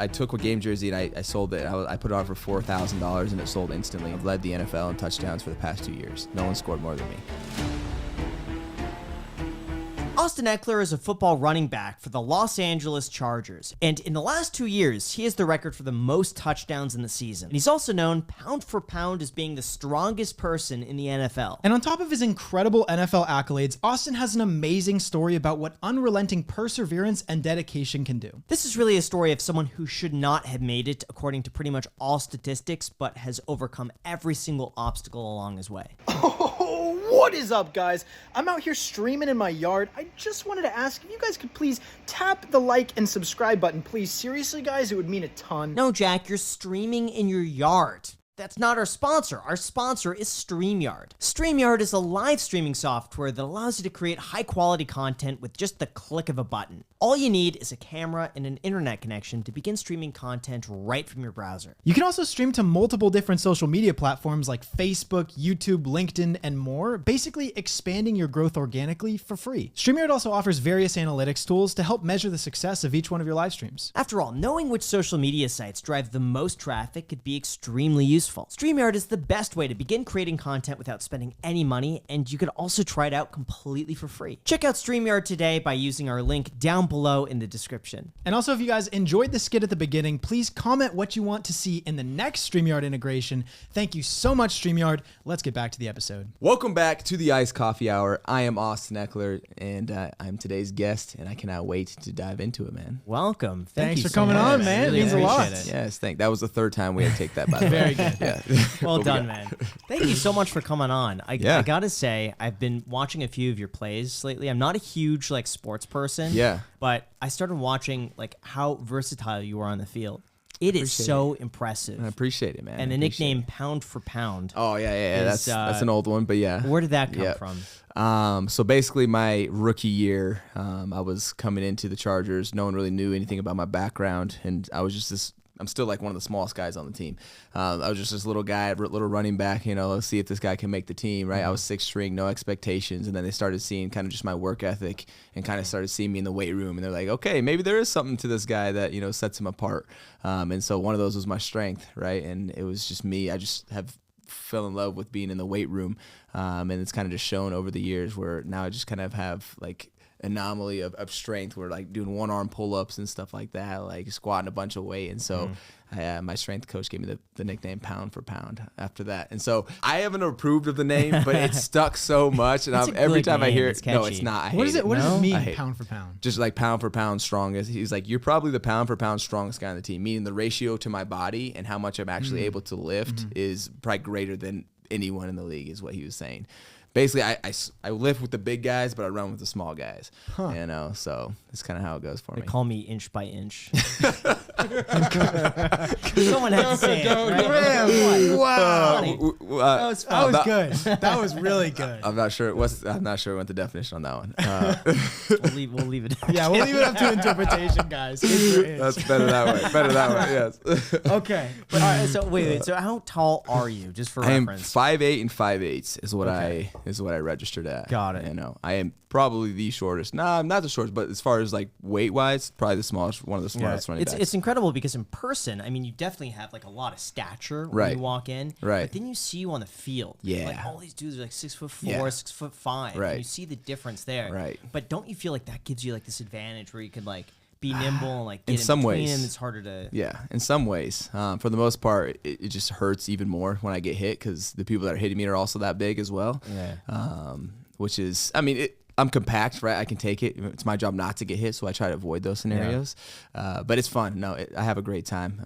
I took a game jersey and I sold it. I put it on for $4,000 and it sold instantly. I've led the NFL in touchdowns for the past 2 years. No one scored more than me. Austin Ekeler is a football running back for the Los Angeles Chargers, and in the last 2 years, he has the record for the most touchdowns in the season. And he's also known pound for pound as being the strongest person in the NFL. And on top of his incredible NFL accolades, Austin has an amazing story about what unrelenting perseverance and dedication can do. This is really a story of someone who should not have made it according to pretty much all statistics, but has overcome every single obstacle along his way. What is up, guys? I'm out here streaming in my yard. I just wanted to ask if you guys could please tap the like and subscribe button, please. Seriously, guys, it would mean a ton. No, Jack, you're streaming in your yard. That's not our sponsor. Our sponsor is StreamYard. StreamYard is a live streaming software that allows you to create high-quality content with just the click of a button. All you need is a camera and an internet connection to begin streaming content right from your browser. You can also stream to multiple different social media platforms like Facebook, YouTube, LinkedIn, and more, basically expanding your growth organically for free. StreamYard also offers various analytics tools to help measure the success of each one of your live streams. After all, knowing which social media sites drive the most traffic could be extremely useful. StreamYard is the best way to begin creating content without spending any money, and you can also try it out completely for free. Check out StreamYard today by using our link down below in the description. And also, if you guys enjoyed the skit at the beginning, please comment what you want to see in the next StreamYard integration. Thank you so much, StreamYard. Let's get back to the episode. Welcome back to the Iced Coffee Hour. I am Austin Ekeler, and I'm today's guest, and I cannot wait to dive into it, man. Welcome. Thanks for coming on, man. It means a lot. Yes, that was the third time we had to take that, by the way. Very good. Yeah. Well done, man. Thank you so much for coming on. I gotta say, I've been watching a few of your plays lately. I'm not a huge sports person. Yeah. But I started watching how versatile you are on the field. It is so impressive. I appreciate it, man. And the nickname Pound for Pound. Oh yeah. That's an old one, but yeah. Where did that come from? So basically my rookie year, I was coming into the Chargers. No one really knew anything about my background, and I was just I'm still one of the smallest guys on the team. I was just this little guy, little running back, let's see if this guy can make the team, right? I was sixth string, no expectations. And then they started seeing kind of just my work ethic and kind of started seeing me in the weight room. And they're like, okay, maybe there is something to this guy that, sets him apart. And so one of those was my strength, right? And it was just me. I just fell in love with being in the weight room. And it's kind of just shown over the years where now I just kind of have anomaly of strength. We're doing one arm pull-ups and stuff like that, squatting a bunch of weight. And so my strength coach gave me the nickname Pound for Pound after that. And so I haven't approved of the name, but it stuck so much. And every time I hear it, no, it's not. What does it mean, pound for pound? Just pound for pound strongest. He's like, you're probably the pound for pound strongest guy on the team, meaning the ratio to my body and how much I'm actually able to lift is probably greater than anyone in the league, is what he was saying. Basically, I lift with the big guys, but I run with the small guys. So that's kind of how it goes for me. They call me inch by inch. Someone had to say it, right? Wow. That was good. That was really good. I'm not sure what the definition on that one. We'll leave it. Yeah, we'll leave it up to interpretation, guys. That's better that way. Better that way. Yes. Okay. But, all right, so wait. So how tall are you, just for reference? I am 5'8" and 5'8" is what I registered at. Got it. I am probably the shortest. Nah, I'm not the shortest, but as far as weight wise, probably the smallest, one of the smartest running backs. It's incredible because in person, you definitely have a lot of stature when you walk in. Right. But then you see you on the field. Yeah. All these dudes are 6'4", 6'5". Right. And you see the difference there. Right. But don't you feel that gives you this advantage where you could be nimble and get in some between ways, them? It's harder to. Yeah, in some ways. For the most part, it just hurts even more when I get hit because the people that are hitting me are also that big as well. Yeah. Which is, I'm compact, right? I can take it. It's my job not to get hit, so I try to avoid those scenarios. But it's fun. No, I have a great time.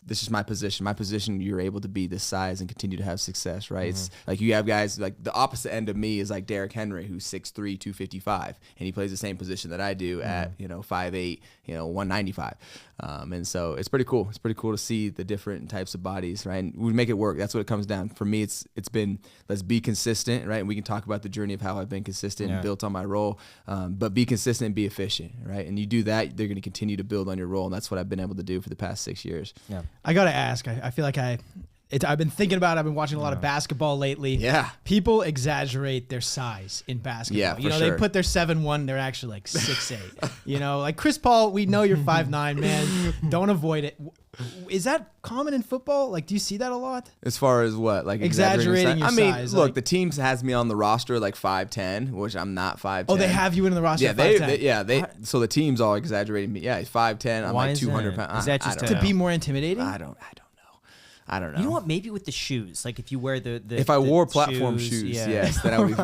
This is my position. My position, you're able to be this size and continue to have success, right? It's you have guys the opposite end of me is Derrick Henry, who's 6'3", 255, and he plays the same position that I do at 5'8", 195. And so it's pretty cool. It's pretty cool to see the different types of bodies, right? And we make it work. That's what it comes down. For me, it's been let's be consistent, right? And we can talk about the journey of how I've been consistent and built on my role, but be consistent and be efficient, right? And you do that, they're going to continue to build on your role, and that's what I've been able to do for the past 6 years. Yeah. I gotta ask. I feel like I've been thinking about it. I've been watching a lot of basketball lately. Yeah. People exaggerate their size in basketball. Yeah, you know, for they sure. put their 7'1", they're actually like 6'8". You know, like Chris Paul, we know you're 5'9", man. Don't avoid it. Is that common in football? Like, do you see that a lot? As far as what? Like Exaggerating your I mean, size, look, like- the team has me on the roster like 5'10", which I'm not 5'10". Oh, they have you in the roster Yeah, at they 5'10". so the team's all exaggerating me. Yeah, he's 5'10". I'm Why like is 200 that? pounds. Is that I just don't To know. be more intimidating? I don't know. You know what? Maybe with the shoes. Like if you wear the If I the wore platform shoes, yes, then I would.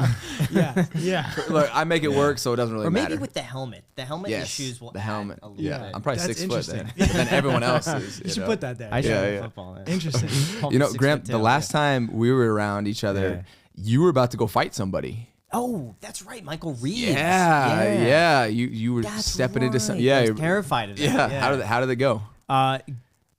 Yeah. Look, I make it work, so it doesn't really Or maybe matter. with the helmet. The helmet and the Yes, shoes will the add helmet. a little Yeah, bit. I'm probably That's 6 foot interesting. then. But then everyone else is. You should know. put that there. I should Yeah, play yeah. football. Interesting. You know, 6 Grant, foot the tail, last yeah. time we were around each other, you were about to go fight somebody. Oh, that's right, Michael Reeves. Yeah. You were That's stepping into some. right. Yeah, I was you're- terrified of that. yeah. How did it go?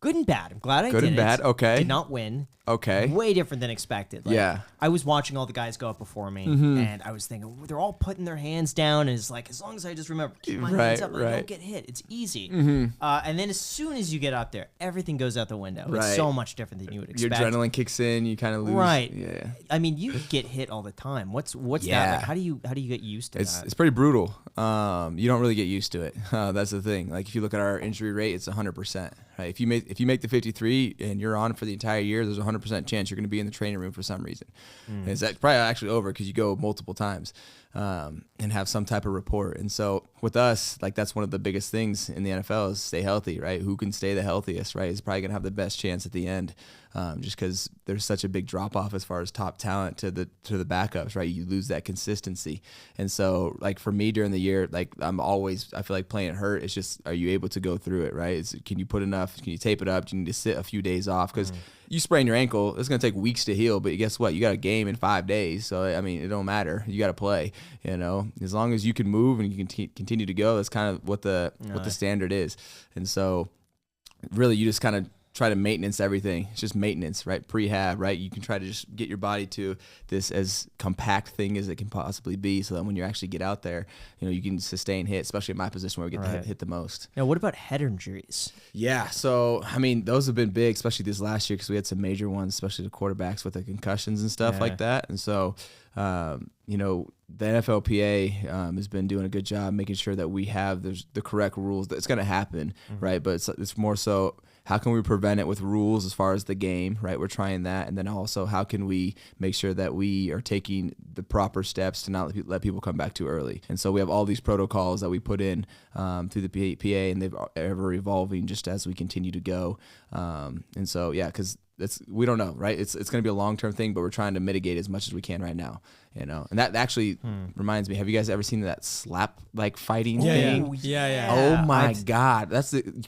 Good and bad. I'm glad I did Good and it. bad, okay. Did not win. Okay. Way different than expected. Like, Yeah. I was watching all the guys go up before me, and I was thinking, they're all putting their hands down, and it's like, as long as I just remember, keep my hands up, I right. don't get hit. It's easy. And then as soon as you get up there, everything goes out the window. It's Right. so much different than you would Your expect. adrenaline kicks in. You kind of lose. Right. Yeah. I mean, you get hit all the time. What's that Yeah. like? How do you get used to It's that? it's pretty brutal. You don't really get used to it. That's the thing. Like if you look at our injury rate, it's 100%. Right? If you make the 53 and you're on for the entire year, there's a 100% chance you're going to be in the training room for some reason. And it's probably actually over because you go multiple times and have some type of report. And so with us, like that's one of the biggest things in the NFL is stay healthy, right? Who can stay the healthiest, right? Is probably going to have the best chance at the end, just because there's such a big drop off as far as top talent to the backups, right? You lose that consistency. And so like for me during the year, like I feel like playing hurt. It's just, are you able to go through it, right? Can you put enough? Can you tape it up? Do you need to sit a few days off? Because you sprain your ankle, it's going to take weeks to heal, but guess what? You got a game in 5 days. So, I mean, it don't matter. You got to play, you know, as long as you can move and you can continue to go, that's kind of what the standard is. And so really you just kind of try to maintenance everything. It's just maintenance, right? Prehab, right? You can try to just get your body to this as compact thing as it can possibly be, so that when you actually get out there, you know, you can sustain hit, especially in my position where we get to hit the most. Now, what about head injuries? Yeah, so I mean, those have been big, especially this last year because we had some major ones, especially the quarterbacks with the concussions and stuff like that. And so, you know, the NFLPA has been doing a good job making sure that we have the correct rules. It's going to happen, right? But it's more so, how can we prevent it with rules as far as the game, right? We're trying that. And then also, how can we make sure that we are taking the proper steps to not let people come back too early? And so we have all these protocols that we put in through the PA, and they've ever evolving just as we continue to go. And so, yeah, because we don't know, right? It's going to be a long-term thing, but we're trying to mitigate as much as we can right now, you know? And that actually reminds me, have you guys ever seen that slap like fighting thing? Yeah. Oh my God.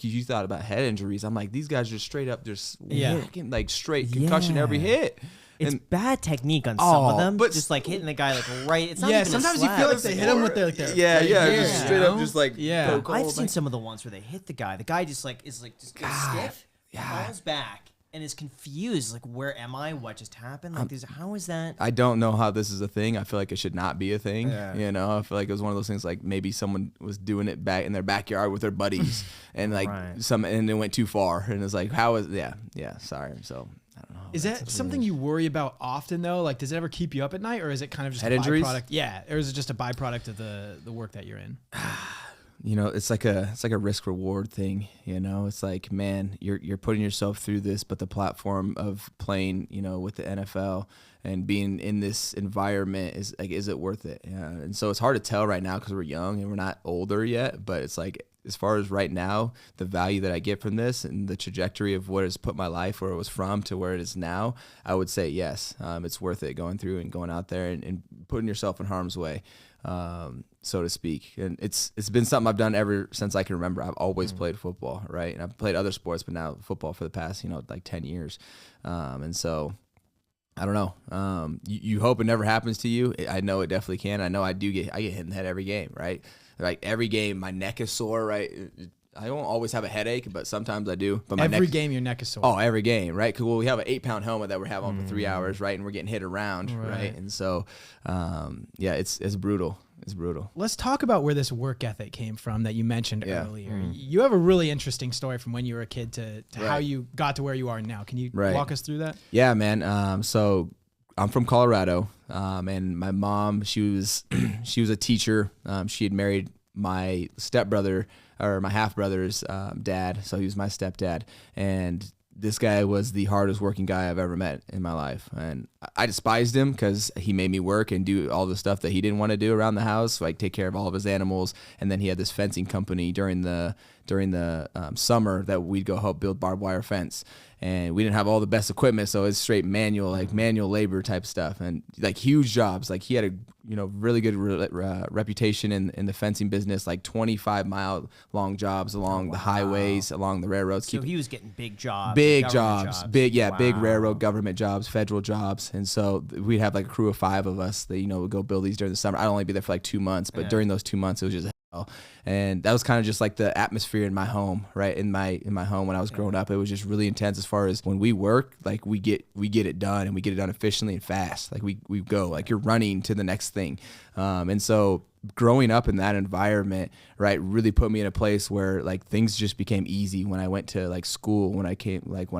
You thought about head injuries. I'm like, these guys are straight up just whacking, like straight concussion every hit. It's bad technique on some of them, but just like hitting the guy like right. It's not even sometimes a you feel like slap. they hit him with their just straight up just like poke I've hole, seen like- some of the ones where they hit the guy. The guy just like is like just goes stiff, falls back, and is confused. Like, where am I? What just happened? Like, how is that? I don't know how this is a thing. I feel like it should not be a thing. You know, I feel like it was one of those things like maybe someone was doing it back in their backyard with their buddies and like and it went too far. And it's like, how is, sorry. So I don't know. Is that something you worry about often though? Like, does it ever keep you up at night, or is it kind of just head a injuries? byproduct? Yeah, or is it just a byproduct of the work that you're in? You know, it's like a risk reward thing. You know, it's like, man, you're putting yourself through this, but the platform of playing, you know, with the NFL and being in this environment is like, is it worth it? Yeah. And so it's hard to tell right now because we're young and we're not older yet. But it's like, as far as right now, the value that I get from this and the trajectory of what has put my life where it was from to where it is now, I would say yes, it's worth it going through and going out there and putting yourself in harm's way. So to speak. And it's been something I've done ever since I can remember. I've always played football, right? And I've played other sports, but now football for the past, like 10 years. And so I don't know. You hope it never happens to you. I know it definitely can. I know I get hit in the head every game, right? Like every game, my neck is sore, right? I don't always have a headache, but sometimes I do. But my Every game, your neck is sore. Oh, every game, right? Because we have an 8-pound helmet that we're having on for 3 hours, right? And we're getting hit around, right? And so, it's brutal. It's brutal. Let's talk about where this work ethic came from that you mentioned Yeah. earlier. You have a really interesting story from when you were a kid to how Right. you got to where you are now. Can you Right. walk us through that? Yeah, man. So I'm from Colorado, and my mom, she was a teacher. She had married my stepbrother, or my half brother's dad, so he was my stepdad. And this guy was the hardest working guy I've ever met in my life, and I despised him because he made me work and do all the stuff that he didn't want to do around the house, like take care of all of his animals. And then he had this fencing company during the summer that we'd go help build barbed wire fence. And we didn't have all the best equipment, so it's straight manual, like manual labor type stuff, and like huge jobs. Like he had a really good reputation in the fencing business, like 25-mile long jobs along the highways, along the railroads. So he was getting big jobs. Big government jobs, big Wow. railroad government jobs, federal jobs. And so we'd have like a crew of 5 of us that would go build these during the summer. I'd only be there for like 2 months, but during those 2 months it was just hell. And that was kind of just like the atmosphere in my home, right? In my home when I was growing up, it was just really intense as far as when we work, like we get it done, and we get it done efficiently and fast. Like we go, like you're running to the next thing. And so growing up in that environment, right, really put me in a place where like things just became easy when I went to like school, when I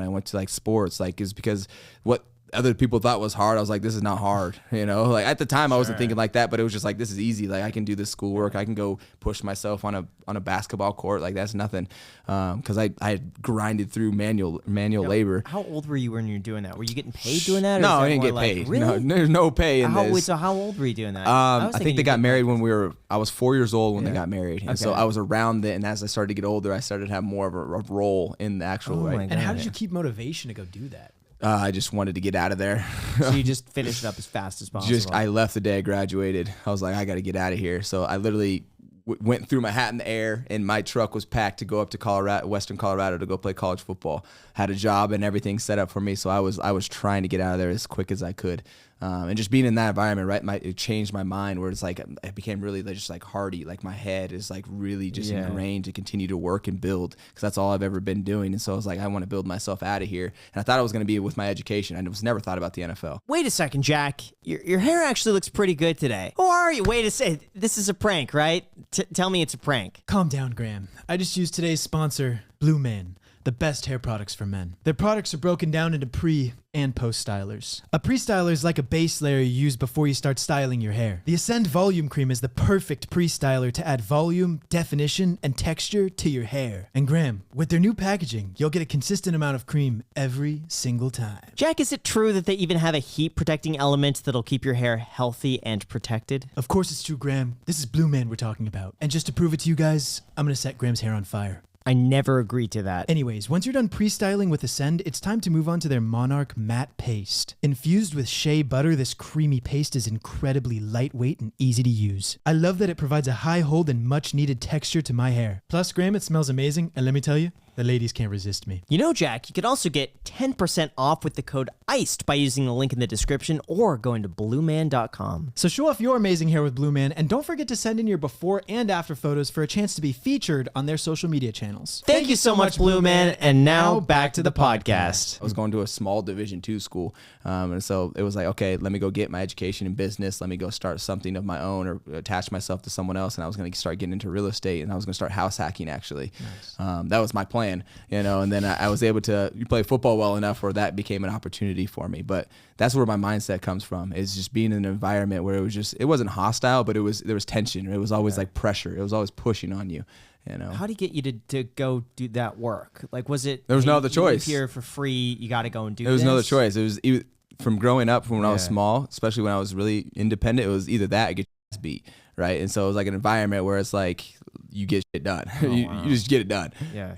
went to like sports, like is because what other people thought was hard, I was like, this is not hard, like at the time I wasn't thinking like that, but it was just like, this is easy. Like I can do this schoolwork. I can go push myself on a basketball court. Like that's nothing. Cause I had grinded through manual labor. How old were you when you were doing that? Were you getting paid doing that? Or No, is that I didn't more get like, paid. Really? No, there's no pay in this. Wait, so how old were you doing that? I think they got married when I was 4 years old when they got married. And so Okay. I was around it. And as I started to get older, I started to have more of a role in the actual, Oh my right? God. And how did you keep motivation to go do that? I just wanted to get out of there. So you just finished it up as fast as possible. I left the day I graduated. I was like, I got to get out of here. So I literally went through my hat in the air, and my truck was packed to go up to Western Colorado to go play college football. Had a job and everything set up for me. So I was trying to get out of there as quick as I could. And just being in that environment, right, it changed my mind, where it's like I became really just like hardy. Like my head is like really just ingrained to continue to work and build, because that's all I've ever been doing. And so I was like, I want to build myself out of here. And I thought I was going to be with my education. I was never thought about the NFL. Wait a second, Jack. Your hair actually looks pretty good today. Who are you? Wait a second. This is a prank, right? Tell me it's a prank. Calm down, Graham. I just used today's sponsor, Blue Man, the best hair products for men. Their products are broken down into pre- and post-stylers. A pre-styler is like a base layer you use before you start styling your hair. The Ascend Volume Cream is the perfect pre-styler to add volume, definition, and texture to your hair. And Graham, with their new packaging, you'll get a consistent amount of cream every single time. Jack, is it true that they even have a heat protecting element that'll keep your hair healthy and protected? Of course it's true, Graham. This is Blue Man we're talking about. And just to prove it to you guys, I'm gonna set Graham's hair on fire. I never agreed to that. Anyways, once you're done pre-styling with Ascend, it's time to move on to their Monarch Matte Paste. Infused with shea butter, this creamy paste is incredibly lightweight and easy to use. I love that it provides a high hold and much needed texture to my hair. Plus, Graham, it smells amazing, and let me tell you, the ladies can't resist me. You know, Jack, you could also get 10% off with the code ICED by using the link in the description or going to blueman.com. So show off your amazing hair with Blue Man, and don't forget to send in your before and after photos for a chance to be featured on their social media channels. Thank you so much, Blue Man. And now back to the podcast. I was going to a small Division II school, and so it was like, okay, let me go get my education in business. Let me go start something of my own, or attach myself to someone else. And I was going to start getting into real estate, and I was going to start house hacking, actually. Nice. That was my plan, and then I was able to play football well enough where that became an opportunity for me. But that's where my mindset comes from, is just being in an environment where it wasn't hostile, but there was tension. It was always like pressure. It was always pushing on you. How did he get you to go do that work? Like, was it? There was no other you live choice. Here for free, you got to go and do. There was this? no other choice. It was from growing up, from when I was small, especially when I was really independent. It was either that or get your ass beat, right? And so it was like an environment where it's like you get shit done. You just get it done. Yeah.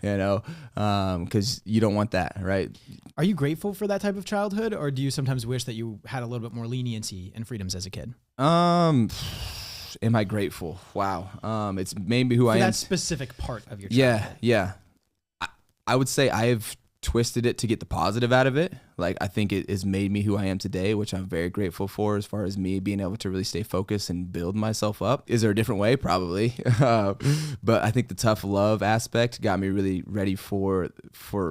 Because you don't want that, right? Are you grateful for that type of childhood, or do you sometimes wish that you had a little bit more leniency and freedoms as a kid? Am I grateful? Wow. It's maybe who I am. For that specific part of your childhood. Yeah. I would say I've twisted it to get the positive out of it. Like, I think it has made me who I am today, which I'm very grateful for, as far as me being able to really stay focused and build myself up. Is there a different way? Probably. But I think the tough love aspect got me really ready for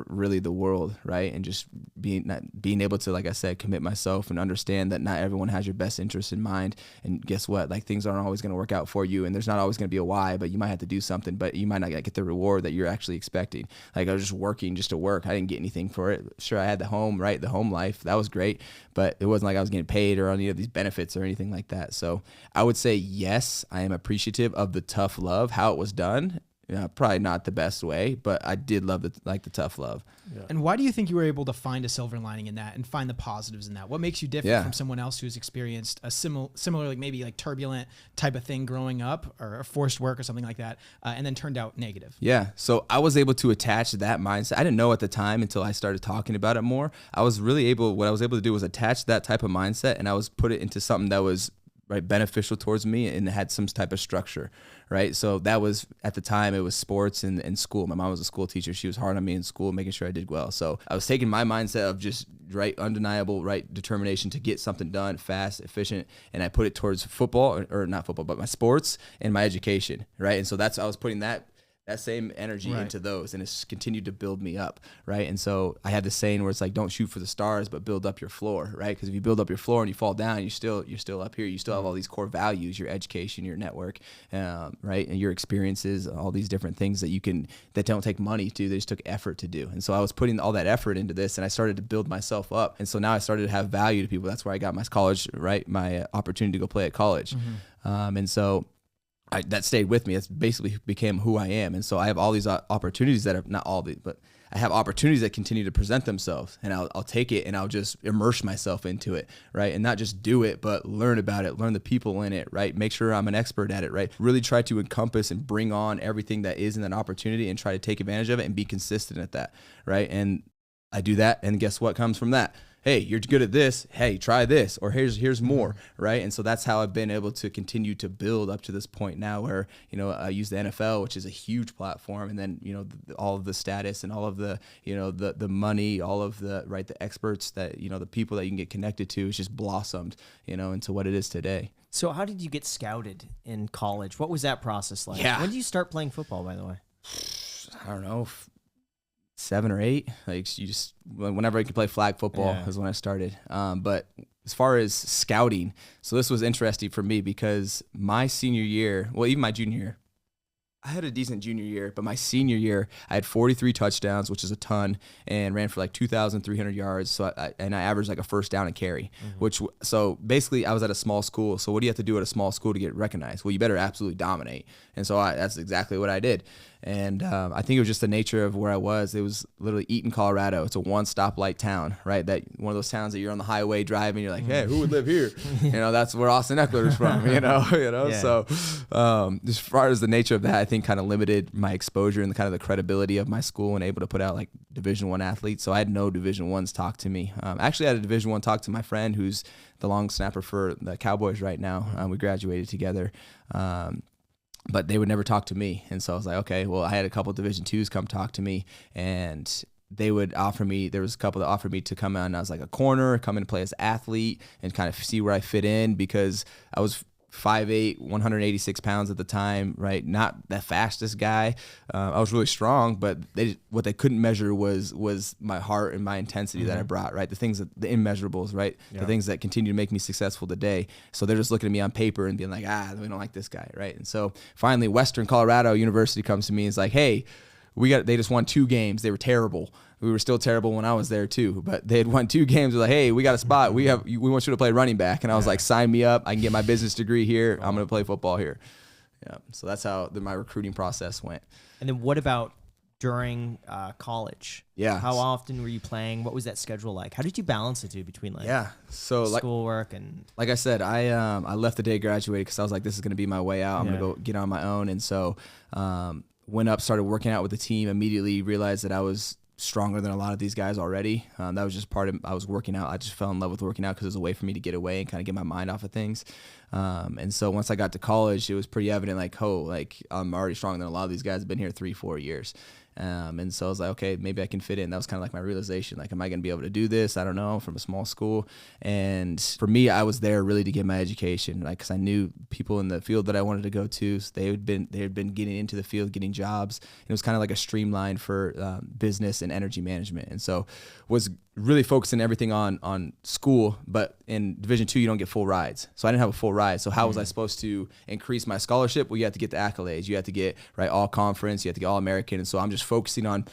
really the world, right? And just being able to, like I said, commit myself and understand that not everyone has your best interest in mind. And guess what? Like, things aren't always going to work out for you, and there's not always going to be a why, but you might have to do something, but you might not get the reward that you're actually expecting. Like, I was just working just to work. I didn't get anything for it. Sure, I had the home, right? The home life. That was great, but it wasn't like I was getting paid or any of these benefits or anything like that. So I would say, yes, I am appreciative of the tough love, how it was done. Probably not the best way, but I did love the tough love. Yeah. And why do you think you were able to find a silver lining in that and find the positives in that? What makes you different from someone else who's experienced a similar, like maybe like turbulent type of thing growing up, or forced work or something like that, and then turned out negative? Yeah. So I was able to attach that mindset. I didn't know at the time until I started talking about it more. What I was able to do was attach that type of mindset, and I was put it into something that was beneficial towards me and had some type of structure, right? So that was, at the time, it was sports and school. My mom was a school teacher. She was hard on me in school, making sure I did well. So I was taking my mindset of just undeniable determination to get something done fast, efficient, and I put it towards football, or not football, but my sports and my education, right? And so I was putting that same energy into those, and it's continued to build me up, right? And so I had this saying where it's like, don't shoot for the stars, but build up your floor, right? Because if you build up your floor and you fall down, you're still up here. You still have all these core values, your education, your network, right? And your experiences, all these different things that don't take money to, they just took effort to do. And so I was putting all that effort into this, and I started to build myself up. And so now I started to have value to people. That's where I got my college, right? My opportunity to go play at college. And so that stayed with me. It's basically became who I am. And so I have all these opportunities that are not all these, but I have opportunities that continue to present themselves, and I'll take it and I'll just immerse myself into it, right? And not just do it, but learn about it, learn the people in it, right? Make sure I'm an expert at it, right? Really try to encompass and bring on everything that is in that opportunity and try to take advantage of it and be consistent at that, right? And I do that, and guess what comes from that? Hey, you're good at this. Hey, try this, or here's more, right? And so that's how I've been able to continue to build up to this point now, where I use the NFL, which is a huge platform, and then all of the status and all of the the money, all of the the experts that the people that you can get connected to is just blossomed into what it is today. So how did you get scouted in college? What was that process like? Yeah. When did you start playing football, by the way? I don't know. 7 or 8, like you just whenever I could play flag football is when I started. But as far as scouting, so this was interesting for me because my senior year, well, even my junior year, I had a decent junior year, but my senior year, I had 43 touchdowns, which is a ton, and ran for like 2,300 yards. So I averaged like a first down and carry, so basically I was at a small school. So what do you have to do at a small school to get recognized? Well, you better absolutely dominate. And so that's exactly what I did. And I think it was just the nature of where I was. It was literally Eaton, Colorado. It's a one stoplight town, right? That one of those towns that you're on the highway driving. You're like, hey, who would live here? That's where Austin Ekeler is from. Yeah. So as far as the nature of that, I think kind of limited my exposure and the kind of the credibility of my school and able to put out like Division I athletes. So I had no Division I's talk to me. Actually, I had a Division I talk to my friend who's the long snapper for the Cowboys right now. We graduated together. But they would never talk to me. And so I was like, okay, well, I had a couple of Division IIs come talk to me, and they would offer me, there was a couple that offered me to come on as like a corner, come in and play as athlete and kind of see where I fit in, because I was 5'8", 186 pounds at the time, right? Not the fastest guy. I was really strong, but what they couldn't measure was my heart and my intensity that I brought, right? The the immeasurables, right? Yeah. The things that continue to make me successful today. So they're just looking at me on paper and being like, we don't like this guy, right? And so finally, Western Colorado University comes to me and is like, hey, they just won 2 games. They were terrible. We were still terrible when I was there too, but they had won 2 games. They're like, hey, we got a spot. We want you to play running back. And I was like, sign me up. I can get my business degree here. I'm going to play football here. Yeah. So that's how my recruiting process went. And then what about during college? Yeah. How often were you playing? What was that schedule like? How did you balance the two between so schoolwork and? Like I said, I left the day I graduated because I was like, this is going to be my way out. I'm going to go get on my own. And so went up, started working out with the team, immediately realized that I was stronger than a lot of these guys already. That was just part of, I was working out. I just fell in love with working out because it was a way for me to get away and kind of get my mind off of things. And so once I got to college, it was pretty evident, I'm already stronger than a lot of these guys have been here 3-4 years. And so I was like, okay, maybe I can fit in. That was kind of like my realization. Like, am I going to be able to do this? I don't know, from a small school. And for me, I was there really to get my education, like, because I knew people in the field that I wanted to go to. So they had been getting into the field, getting jobs. And it was kind of like a streamline for business and energy management. And so was really focusing everything on school, but in Division II, you don't get full rides. So I didn't have a full ride. So how was I supposed to increase my scholarship? Well, you have to get the accolades. You have to get all conference. You have to get all American. And so I'm just focusing on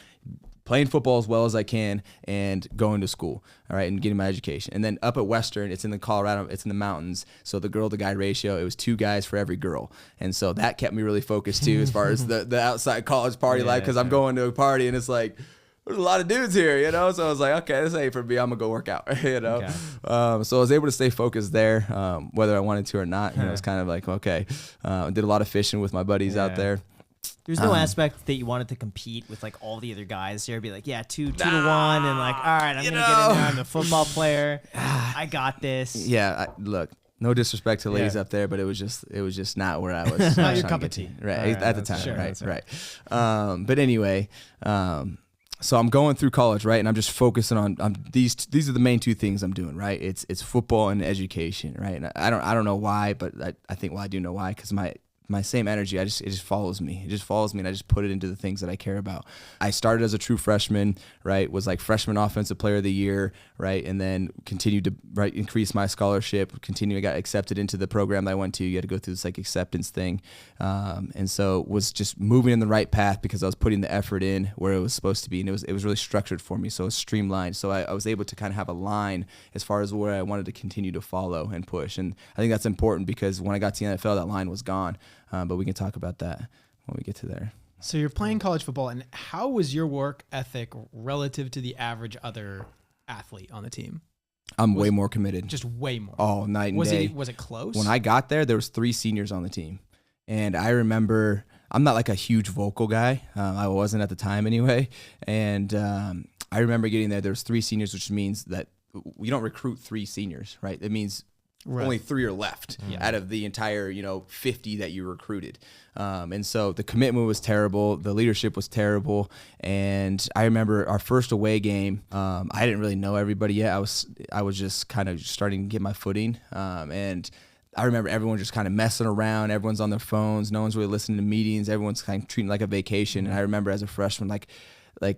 playing football as well as I can and going to school, all right, and getting my education. And then up at Western, it's in the Colorado, it's in the mountains. So the girl to guy ratio, it was 2 guys for every girl. And so that kept me really focused too, as far as the outside college party life, because I'm going to a party and it's like, there's a lot of dudes here, you know? So I was like, okay, this ain't for me. I'm going to go work out, you know? Okay. So I was able to stay focused there, whether I wanted to or not. You know, it was kind of like, okay. Did a lot of fishing with my buddies out there. There's no aspect that you wanted to compete with like all the other guys there. Be like, yeah, two to one, and like, all right, I'm gonna get in there. I'm a football player. I got this. Yeah, look, no disrespect to the ladies up there, but it was just not where I was. Not your cup of tea, right? At the time, sure, right. But anyway, so I'm going through college, right, and I'm just focusing on these. These are the main 2 things I'm doing, right? It's football and education, right? And I don't know why, but I think, well, I do know why, because my same energy, it just follows me. It just follows me, and I just put it into the things that I care about. I started as a true freshman, right? Was like freshman offensive player of the year, right? And then continued to increase my scholarship. I got accepted into the program that I went to. You had to go through this like acceptance thing, and so was just moving in the right path because I was putting the effort in where it was supposed to be, and it was really structured for me. So it was streamlined. So I was able to kind of have a line as far as where I wanted to continue to follow and push. And I think that's important because when I got to the NFL, that line was gone. But we can talk about that when we get to there. So you're playing college football, and how was your work ethic relative to the average other athlete on the team? I'm way more committed. Just way more. Oh, night and day. Was it close? When I got there was 3 seniors on the team. And I remember, I'm not like a huge vocal guy. I wasn't at the time anyway. And I remember getting there was 3 seniors, which means that we don't recruit 3 seniors, right? It means only 3 are left out of the entire, 50 that you recruited. And so the commitment was terrible. The leadership was terrible. And I remember our first away game, I didn't really know everybody yet. I was just kind of starting to get my footing. And I remember everyone just kind of messing around. Everyone's on their phones. No one's really listening to meetings. Everyone's kind of treating it like a vacation. And I remember as a freshman, like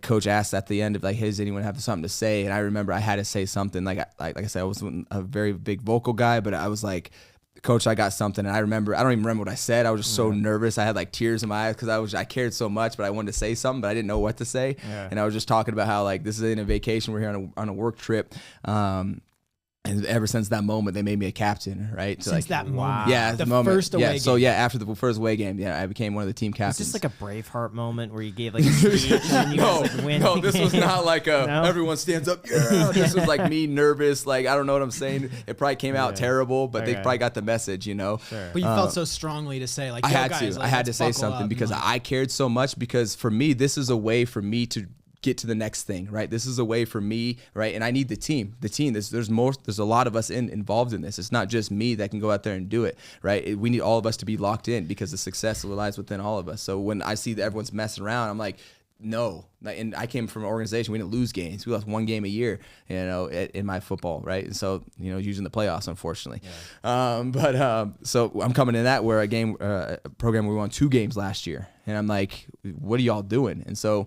coach asked at the end of like, hey, does anyone have something to say? And I remember I had to say something. Like I said, I wasn't a very big vocal guy, but I was like, coach, I got something. And I don't even remember what I said. I was just so nervous. I had like tears in my eyes because I cared so much, but I wanted to say something, but I didn't know what to say. Yeah. And I was just talking about how like, this is in a vacation. We're here on a work trip. And ever since that moment, they made me a captain, right? So since that moment. Yeah, the moment. First away game. So after the first away game, I became one of the team captains. Was this like a Braveheart moment where you gave like a speech and you guys like win? No, this was not like everyone stands up. Yeah, this was like me nervous. Like, I don't know what I'm saying. It probably came out terrible, but they probably got the message, Sure. But you felt so strongly to say, like, I had to say something because I cared so much, because for me, this is a way for me to get to the next thing, right? This is a way for me, right? And I need the team. There's a lot of us involved in this. It's not just me that can go out there and do it, right? We need all of us to be locked in because the success lies within all of us. So when I see that everyone's messing around, I'm like, no. And I came from an organization, we didn't lose games. We lost 1 game a year, in my football, right? And so, using the playoffs, unfortunately. Yeah. So I'm coming in that where a program we won 2 games last year. And I'm like, what are y'all doing? And so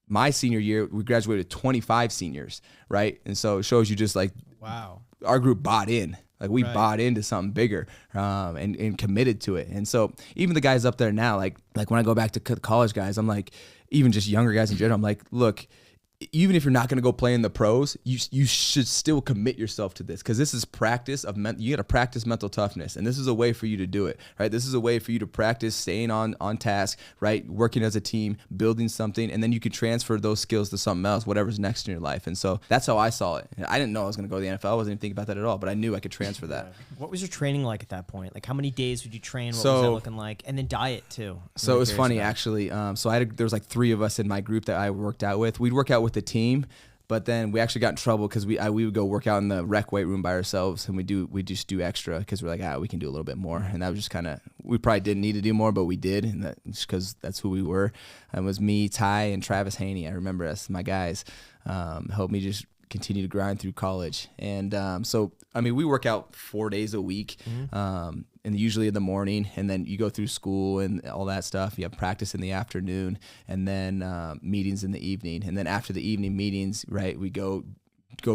my senior year, we graduated 25 seniors, right? And so it shows you just like, wow, our group bought in. Like we bought into something bigger and committed to it. And so even the guys up there now, like when I go back to college guys, I'm like, even just younger guys in general, I'm like, look, even if you're not going to go play in the pros, you should still commit yourself to this, because this is practice of you got to practice mental toughness, and this is a way for you to do it, right? This is a way for you to practice staying on task, right? Working as a team, building something, and then you can transfer those skills to something else, whatever's next in your life. And so that's how I saw it. I didn't know I was going to go to the NFL. I wasn't even thinking about that at all, but I knew I could transfer that. What was your training like at that point? Like, how many days would you train? What was that looking like? And then diet too. So it was funny, actually. So there was like 3 of us in my group that I worked out with. We'd work out with the team, But then we actually got in trouble because we would go work out in the rec weight room by ourselves, and we just do extra because we're like, we can do a little bit more. And that was just kind of, we probably didn't need to do more, but we did, and that just because that's who we were. And it was me, Ty, and Travis Haney. I remember us, my guys, helped me just continue to grind through college. And so I mean, we work out 4 days a week, and usually in the morning, and then you go through school and all that stuff. You have practice in the afternoon, and then meetings in the evening. And then after the evening meetings, right, we go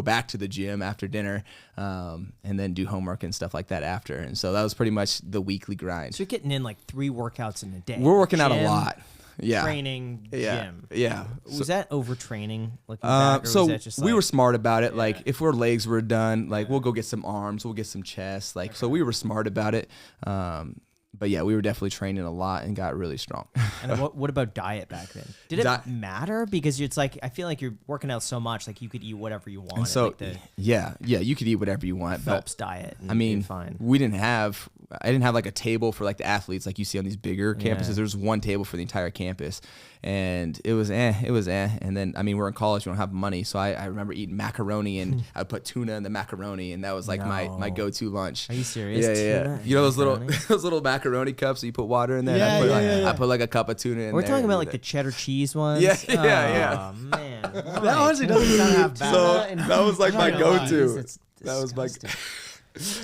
back to the gym after dinner, and then do homework and stuff like that after. And so that was pretty much the weekly grind. So you're getting in like 3 workouts in a day. We're working out a lot. Yeah. Training, gym. Yeah. Was that overtraining? Looking back, or so was that just we were smart about it. Yeah. Like if our legs were done, like we'll go get some arms, we'll get some chest. Like, so we were smart about it. But yeah, we were definitely training a lot and got really strong. And what about diet back then? Did it matter? Because it's like, I feel like you're working out so much, like you could eat whatever you want. And so, like the yeah, you could eat whatever you want. Phillips diet. I mean, fine. I didn't have like a table for like the athletes like you see on these bigger campuses. There was one table for the entire campus, and it was. And then, I mean, we're in college, we don't have money, so I remember eating macaroni, and I would put tuna in the macaroni, and that was like my go-to lunch. Are you serious? Yeah. You know those little macaroni cups that you put water in there? Yeah, I put like a cup of tuna in there. We're talking about like the cheddar cheese ones. Yeah. Oh man, That honestly doesn't sound half bad. So that was like my go-to. That was my.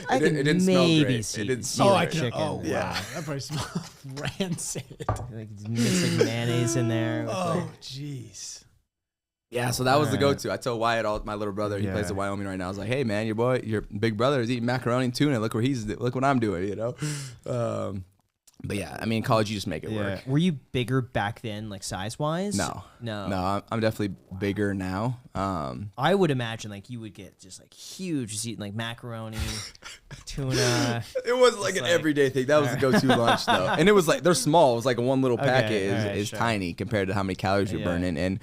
I It didn't smell great. It didn't smell I great. can. Oh wow, Yeah. that probably smells rancid. Like mix like mayonnaise in there. With Oh jeez. Yeah, so that was the go-to. I told Wyatt, my little brother, he Yeah. plays in Wyoming right now. I was like, "Hey, man, your big brother is eating macaroni and tuna. Look what I'm doing, you know." But yeah, I mean, in college you just make it work. Were you bigger back then, like size-wise? No. No. I'm definitely bigger now. I would imagine like you would get just like huge, just eating like macaroni, tuna. It wasn't like an everyday thing. That was the go-to lunch though, and it was like they're small. It was like one little packet is tiny compared to how many calories you're burning. And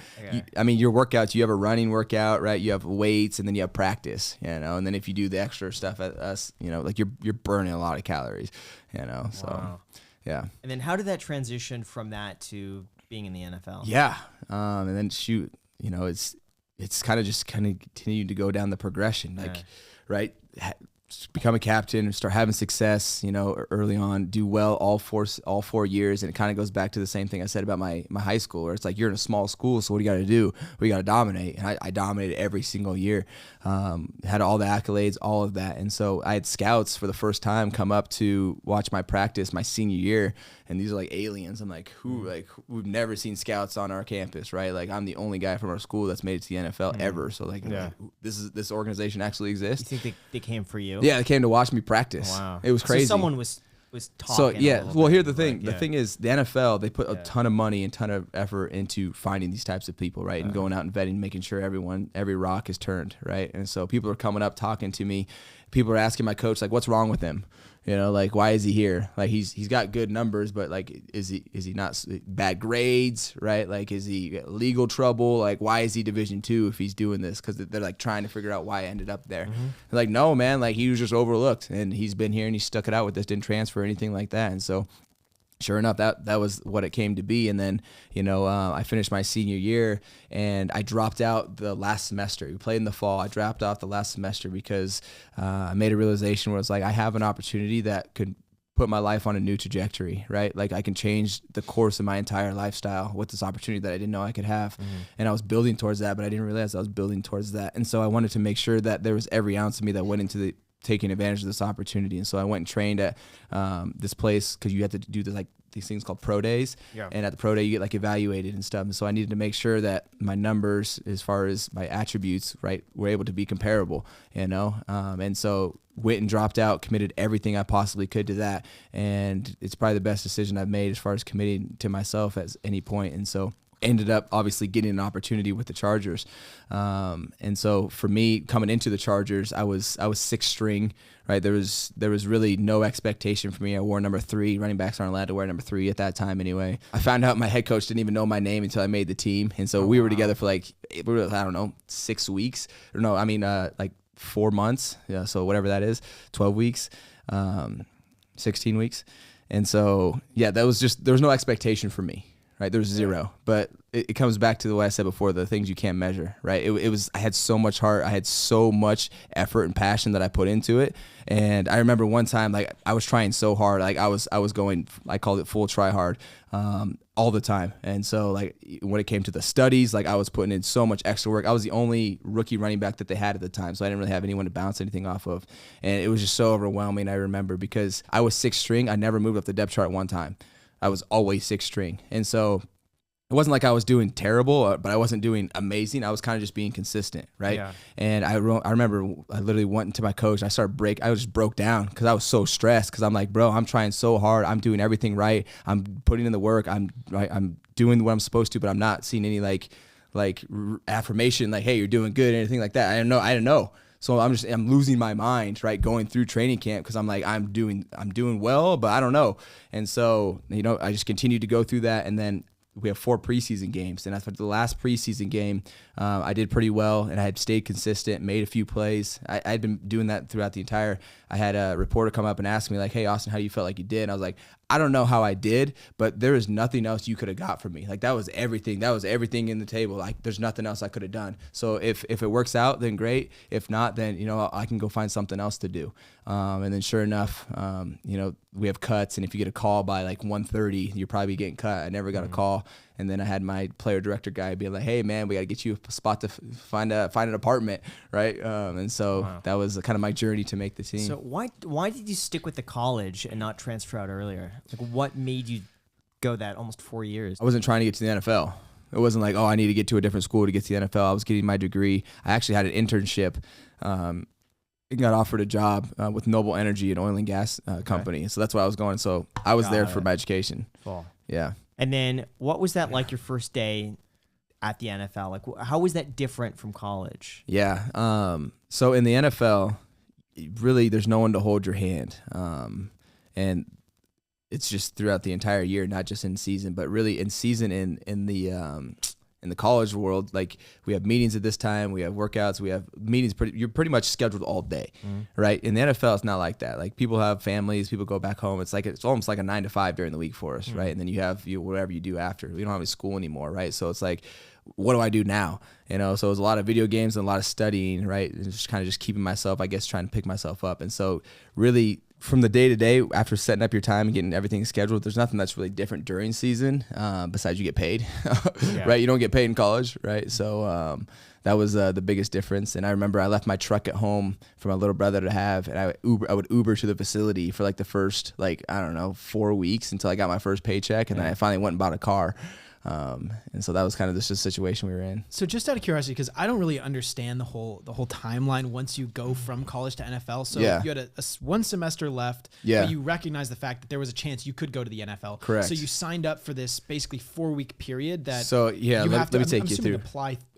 I mean, your workouts, you have a running workout, right? You have weights, and then you have practice, you know. And then if you do the extra stuff at us, you know, like you're burning a lot of calories, you know. So. Wow. Yeah. And then how did that transition from that to being in the NFL? Yeah. And then you know, it's kind of continued to go down the progression, like, right. Become a captain and start having success, you know, early on, do well all 4 years. And it kind of goes back to the same thing I said about my high school, where it's like, you're in a small school, so what do you got to do? Well, you got to dominate. And I dominated every single year, had all the accolades, all of that. And so I had scouts for the first time come up to watch my practice my senior year. And these are like aliens. I'm like, we've never seen scouts on our campus, right? Like, I'm the only guy from our school that's made it to the NFL ever. So like, this organization actually exists. You think they came for you? Yeah, they came to watch me practice. Wow. It was crazy. So someone was talking. So yeah, well, here's the thing. Like, the thing is, the NFL, they put a ton of money and ton of effort into finding these types of people, right? And going out and vetting, making sure every rock is turned, right? And so people are coming up talking to me. People are asking my coach, like, what's wrong with him? You know, like, why is he here? Like, he's got good numbers, but like, is he not bad grades, right? Like, is he legal trouble? Like, why is he Division II if he's doing this? Because they're like trying to figure out why I ended up there. They're like, no, man, like he was just overlooked, and he's been here and he stuck it out with this, didn't transfer or anything like that. And so, sure enough, that was what it came to be. And then, you know, I finished my senior year and I dropped out the last semester. We played in the fall. I dropped off the last semester because I made a realization where it's like, I have an opportunity that could put my life on a new trajectory, right? Like, I can change the course of my entire lifestyle with this opportunity that I didn't know I could have. And I was building towards that, but I didn't realize I was building towards that. And so I wanted to make sure that there was every ounce of me that went into taking advantage of this opportunity. And so I went and trained at this place, because you had to do this, like, these things called pro days. And at the pro day you get like evaluated and stuff. And so I needed to make sure that my numbers, as far as my attributes, right, were able to be comparable, you know? And so went and dropped out, committed everything I possibly could to that. And it's probably the best decision I've made as far as committing to myself at any point. And so ended up obviously getting an opportunity with the Chargers. And so for me, coming into the Chargers, I was sixth string, right? There was really no expectation for me. I wore number 3. Running backs aren't allowed to wear number 3 at that time anyway. I found out my head coach didn't even know my name until I made the team. And so we were together for like, I don't know, 6 weeks. Or no, I mean, like 4 months. Yeah, so whatever that is, 12 weeks, 16 weeks. And so, yeah, there was no expectation for me. right? There's zero. But it comes back to what I said before, the things you can't measure, right? It was, I had so much heart. I had so much effort and passion that I put into it. And I remember one time, like, I was trying so hard. Like, I was going, I called it full try hard, all the time. And so, like, when it came to the studies, like, I was putting in so much extra work. I was the only rookie running back that they had at the time, so I didn't really have anyone to bounce anything off of. And it was just so overwhelming, I remember, because I was sixth string. I never moved up the depth chart one time. I was always sixth string. And so it wasn't like I was doing terrible, but I wasn't doing amazing. I was kind of just being consistent, right? Yeah. And I remember I literally went into my coach. And I just broke down because I was so stressed, because I'm like, bro, I'm trying so hard. I'm doing everything right. I'm putting in the work. I'm doing what I'm supposed to, but I'm not seeing any like affirmation, like, hey, you're doing good, or anything like that. I didn't know. So I'm losing my mind, right, going through training camp, because I'm like, I'm doing well, but I don't know. And so, I just continued to go through that. And then we have 4 preseason games. And after the last preseason game, I did pretty well, and I had stayed consistent, made a few plays. I had been doing that throughout the entire. I had a reporter come up and ask me, like, hey, Austin, how do you felt like you did? And I was like, I don't know how I did, but there is nothing else you could have got from me. Like, that was everything. That was everything in the table. Like, there's nothing else I could have done. So if it works out, then great. If not, then, I can go find something else to do. And then sure enough, we have cuts, and if you get a call by like 1:30, you're probably getting cut. I never got a call. And then I had my player director guy be like, hey, man, we got to get you a spot to find an apartment, right? And so that was kind of my journey to make the team. So why did you stick with the college and not transfer out earlier? Like, what made you go that almost 4 years? I wasn't trying to get to the NFL. It wasn't like, oh, I need to get to a different school to get to the NFL. I was getting my degree. I actually had an internship. Got offered a job with Noble Energy, an oil and gas company. So that's why I was going. So I was there for my education. Cool. Yeah. And then what was that like your first day at the NFL? Like, how was that different from college? Yeah. So in the NFL, really, there's no one to hold your hand. And it's just throughout the entire year, not just in season, but really in season in the college world. Like, we have meetings at this time, we have workouts, we have meetings. You're pretty much scheduled all day, right? In the NFL, it's not like that. Like, people have families, people go back home. It's almost like a 9 to 5 during the week for us, right? And then you have whatever you do after. We don't have any school anymore, right? So it's like, what do I do now? So it was a lot of video games and a lot of studying, right? And just kind of just keeping myself, I guess, trying to pick myself up. And so really, from the day to day, after setting up your time and getting everything scheduled, there's nothing that's really different during season, besides you get paid, right? You don't get paid in college, right? So that was the biggest difference. And I remember I left my truck at home for my little brother to have, and I would Uber to the facility for like the first, 4 weeks until I got my first paycheck, and then I finally went and bought a car. And so that was kind of just the situation we were in. So just out of curiosity, because I don't really understand the whole timeline once you go from college to NFL. So you had a 1 semester left, but you recognized the fact that there was a chance you could go to the NFL. Correct. So you signed up for this basically 4-week period that let me take you through.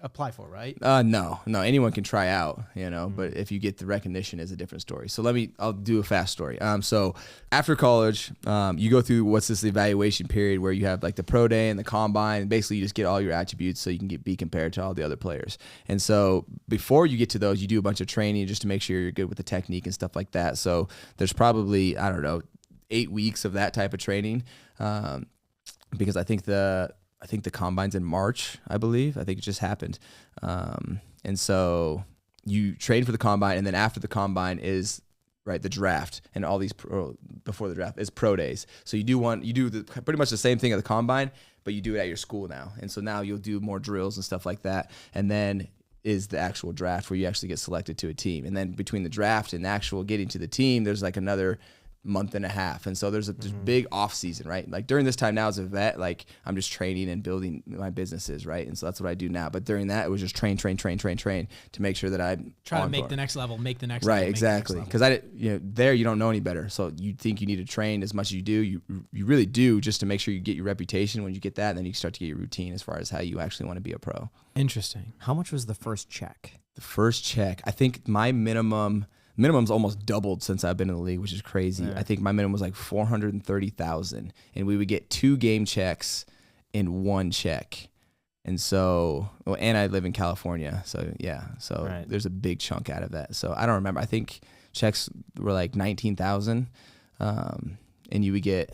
Apply for, right? No, anyone can try out, but if you get the recognition is a different story. So I'll do a fast story. So after college, you go through what's this evaluation period where you have like the pro day and the combine, and basically you just get all your attributes so you can be compared to all the other players. And so before you get to those, you do a bunch of training just to make sure you're good with the technique and stuff like that. So there's probably, 8 weeks of that type of training, because I think the combine's in March, I believe. I think it just happened. And so you train for the combine, and then after the combine is the draft, and all these before the draft is pro days. So you do pretty much the same thing at the combine, but you do it at your school now. And so now you'll do more drills and stuff like that. And then is the actual draft where you actually get selected to a team. And then between the draft and the actual getting to the team, there's like another month and a half. And so there's this big off season, right? Like during this time now as a vet, like I'm just training and building my businesses, right? And so that's what I do now. But during that, it was just train to make sure that I try to make the next level, right, exactly. Because there you don't know any better. So you think you need to train as much as you do. You really do, just to make sure you get your reputation. When you get that, then you start to get your routine as far as how you actually want to be a pro. Interesting. How much was the first check? The first check, I think my minimum's almost doubled since I've been in the league, which is crazy. Yeah. I think my minimum was like $430,000, and we would get 2 game checks in 1 check. And so, and I live in California, so right. There's a big chunk out of that. So I don't remember. I think checks were like $19,000, and you would get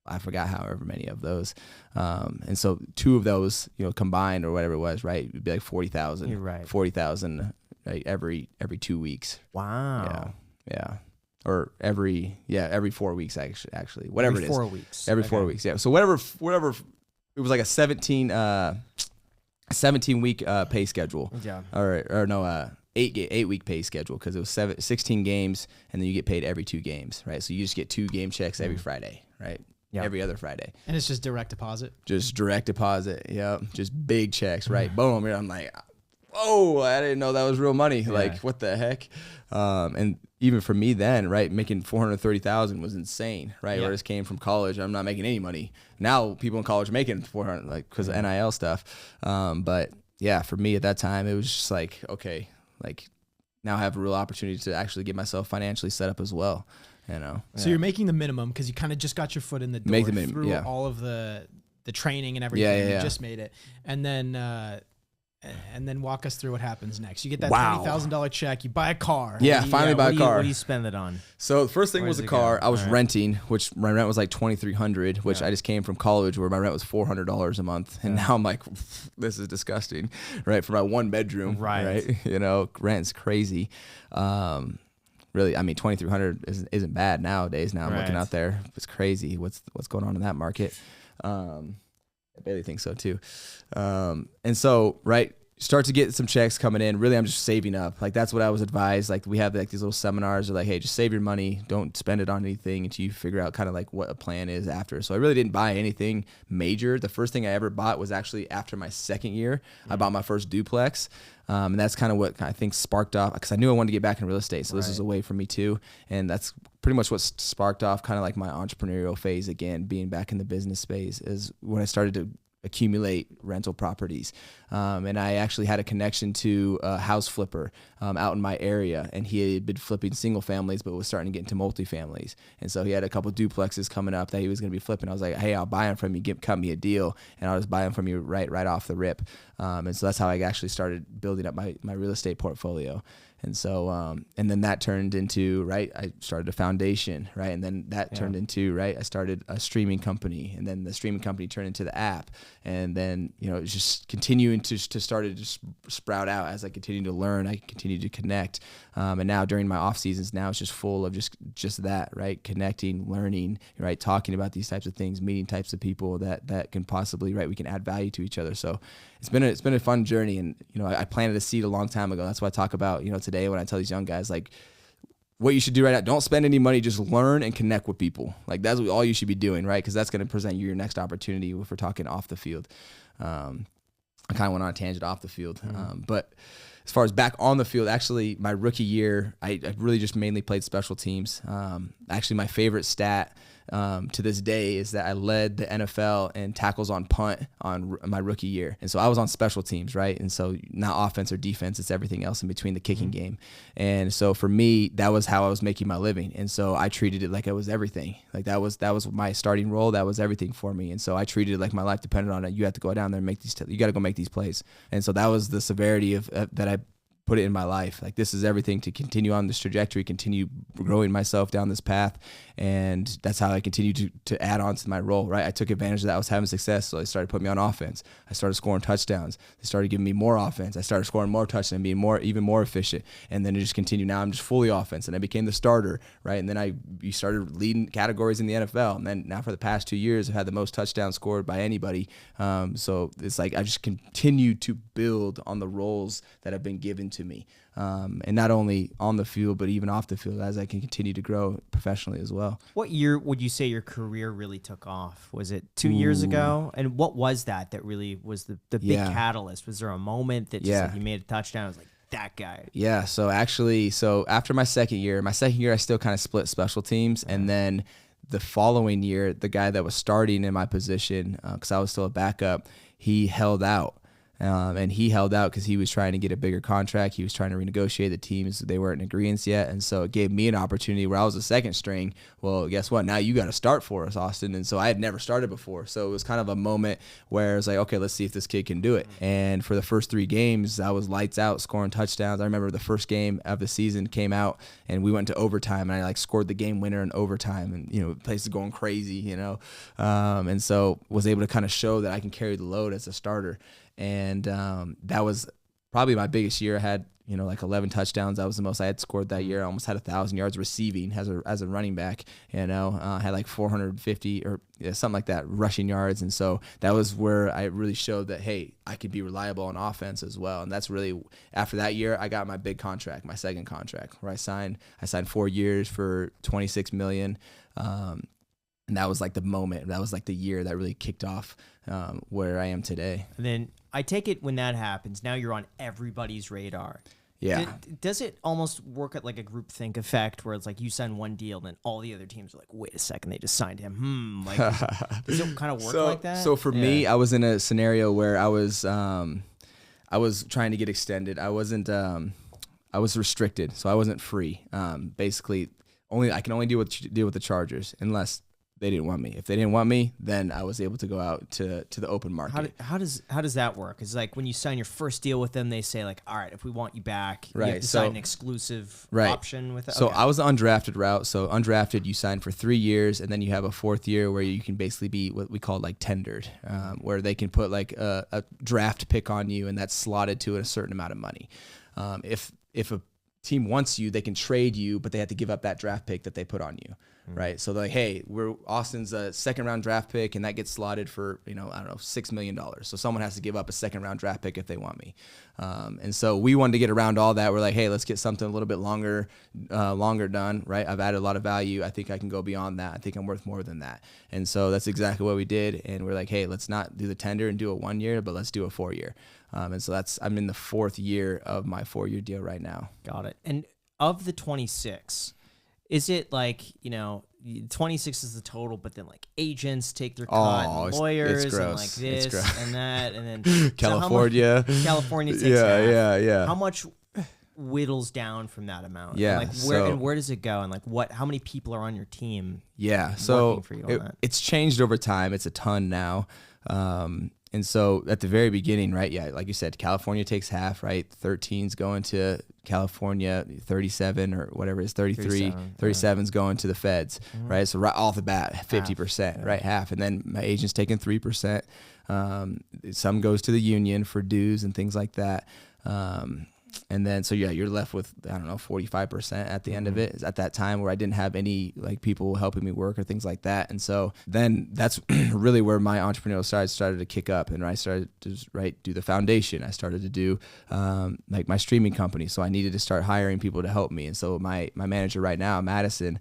I forgot however many of those. And so 2 of those, combined or whatever it was, right, it'd be like 40,000. You're right. 40,000 right, every 2 weeks. Wow. Yeah. Or every 4 weeks actually. Whatever Every it is. 4 weeks. Every 4 weeks. Yeah. So whatever it was like a 17 week pay schedule. Yeah. Or no, 8 week pay schedule, because it was 16 games and then you get paid every 2 games, right? So you just get 2 game checks every Friday, right? Yeah. Every other Friday. And it's just direct deposit. Just direct deposit. Yep. Just big checks, right? Boom. And I'm like, whoa, I didn't know that was real money. Yeah. Like, what the heck? And even for me then, right, making 430,000 was insane, right? Yeah. Where I just came from college, I'm not making any money. Now people in college are making 400, like, because of NIL stuff. But yeah, for me at that time, it was just like, okay, like, now I have a real opportunity to actually get myself financially set up as well, So you're making the minimum because you kind of just got your foot in the door Make the minimum, through yeah. all of the training and everything. Yeah. You just made it. And then walk us through what happens next. You get that Wow. $20,000 check. You buy a car. Yeah, finally buy a car. What do you spend it on? So the first thing Where was does a it car. go? I was All right. renting, which my rent was like $2,300, which Yeah. I just came from college where my rent was $400 a month, and now I'm like, this is disgusting, right? For my 1 bedroom, Right. rent's crazy. Really, I mean, $2,300 isn't bad nowadays. Now I'm looking Right. out there, it's crazy. What's going on in that market? I barely think so too. And so, right. Start to get some checks coming in. Really, I'm just saving up. Like, that's what I was advised. Like, we have like these little seminars. They're like, hey, just save your money. Don't spend it on anything until you figure out kind of like what a plan is after. So I really didn't buy anything major. The first thing I ever bought was actually after my second year. I bought my first duplex. And that's kind of what I think sparked off, because I knew I wanted to get back in real estate. So this was a way for me too. And that's pretty much what sparked off kind of like my entrepreneurial phase again, being back in the business space, is when I started to accumulate rental properties. And I actually had a connection to a house flipper out in my area, and he had been flipping single families but was starting to get into multifamilies. And so he had a couple duplexes coming up that he was going to be flipping. I was like, hey, I'll buy them from you, cut me a deal, and I'll just buy them from you right off the rip. And so that's how I actually started building up my real estate portfolio. And so, and then that turned into, right, I started a foundation, right? And then that turned into, right, I started a streaming company, and then the streaming company turned into the app. And then, it's just continuing to start to just sprout out as I continue to learn, I continue to connect. And now during my off seasons, now it's just full of just that, right? Connecting, learning, right? Talking about these types of things, meeting types of people that can possibly, right, we can add value to each other. So it's been a fun journey. And, I planted a seed a long time ago. That's why I talk about, today when I tell these young guys, like, what you should do right now, don't spend any money, just learn and connect with people. Like, that's all you should be doing, right? Because that's going to present you your next opportunity if we're talking off the field. I kind of went on a tangent off the field. But as far as back on the field, actually, my rookie year, I really just mainly played special teams. Actually, my favorite stat to this day is that I led the NFL in tackles on punt on my rookie year. And so I was on special teams, right? And so not offense or defense, it's everything else in between the kicking game. And so for me, that was how I was making my living. And so I treated it like it was everything. Like that was my starting role. That was everything for me. And so I treated it like my life depended on it. You have to go down there and make these, you got to go make these plays. And so that was the severity of that I put it in my life. Like, this is everything to continue on this trajectory, continue growing myself down this path. And that's how I continue to add on to my role, right? I took advantage of that. I was having success. So they started putting me on offense. I started scoring touchdowns. They started giving me more offense. I started scoring more touchdowns, being even more efficient. And then it just continued. Now I'm just fully offense, and I became the starter, right? And then you started leading categories in the NFL. And then now for the past 2 years, I've had the most touchdowns scored by anybody. So it's like I just continue to build on the roles that have been given to me. And not only on the field, but even off the field, as I can continue to grow professionally as well. What year would you say your career really took off? Was it 2 years ago? And what was that really was the big catalyst? Was there a moment that just like you made a touchdown? I was like, that guy. Yeah. So actually, after my second year, I still kind of split special teams. And then the following year, the guy that was starting in my position, because I was still a backup, he held out. And he held out because he was trying to get a bigger contract. He was trying to renegotiate the teams. They weren't in agreement yet. And so it gave me an opportunity where I was a second string. Well, guess what? Now you got to start for us, Austin. And so I had never started before. So it was kind of a moment where it's like, okay, let's see if this kid can do it. And for the first 3 games, I was lights out, scoring touchdowns. I remember the first game of the season came out and we went to overtime, and I like scored the game winner in overtime, and the place is going crazy, and so was able to kind of show that I can carry the load as a starter. And that was probably my biggest year. I had, like 11 touchdowns. That was the most I had scored that year. I almost had 1,000 yards receiving as a running back. I had like 450 or something like that rushing yards. And so that was where I really showed that, hey, I could be reliable on offense as well. And that's really, after that year, I got my big contract, my second contract, where I signed 4 years for $26 million. And that was like the moment. That was like the year that really kicked off where I am today. And then I take it when that happens, now you're on everybody's radar. Yeah. Does it almost work at like a groupthink effect where it's like you sign one deal and then all the other teams are like, wait a second, they just signed him. Like, does it kind of work like that? So for me, I was in a scenario where I was trying to get extended. I was restricted, so I wasn't free. Basically, I can only deal with the Chargers unless they didn't want me. If they didn't want me, then I was able to go out to the open market. How does that work? It's like when you sign your first deal with them, they say like, all right, if we want you back, you have to sign an exclusive option with it. So okay. I was the undrafted route. So undrafted, you sign for 3 years, and then you have a 4th year where you can basically be what we call like tendered, where they can put like a draft pick on you, and that's slotted to a certain amount of money. If a team wants you, they can trade you, but they have to give up that draft pick that they put on you. Right. So they're like, hey, Austin's a 2nd round draft pick, and that gets slotted for, $6 million. So someone has to give up a 2nd round draft pick if they want me. And so we wanted to get around all that. We're like, hey, let's get something a little bit longer done. Right. I've added a lot of value. I think I can go beyond that. I think I'm worth more than that. And so that's exactly what we did. And we're like, hey, let's not do the tender and do a 1 year, but let's do a 4 year. And so I'm in the 4th year of my 4-year deal right now. Got it. And of the 26, is it like, 26 is the total, but then like agents take their cut, and lawyers, it's and like this and that, and then California. California takes half. Yeah. How much whittles down from that amount? Yeah. And like where does it go? And like how many people are on your team? Yeah. So working for you on that? It's changed over time. It's a ton now. And so at the very beginning, right, yeah, like you said, California takes half, right? 13's going to California, 37 or whatever it is, 33, 37's going to the feds, right? So right off the bat, 50%, right, half. And then my agent's taking 3%. Some goes to the union for dues and things like that. And then, so yeah, you're left with, 45% at the end of it. At that time where I didn't have any like people helping me work or things like that. And so then that's really where my entrepreneurial side started to kick up, and I started to do the foundation. I started to do like my streaming company. So I needed to start hiring people to help me. And so my manager right now, Madison,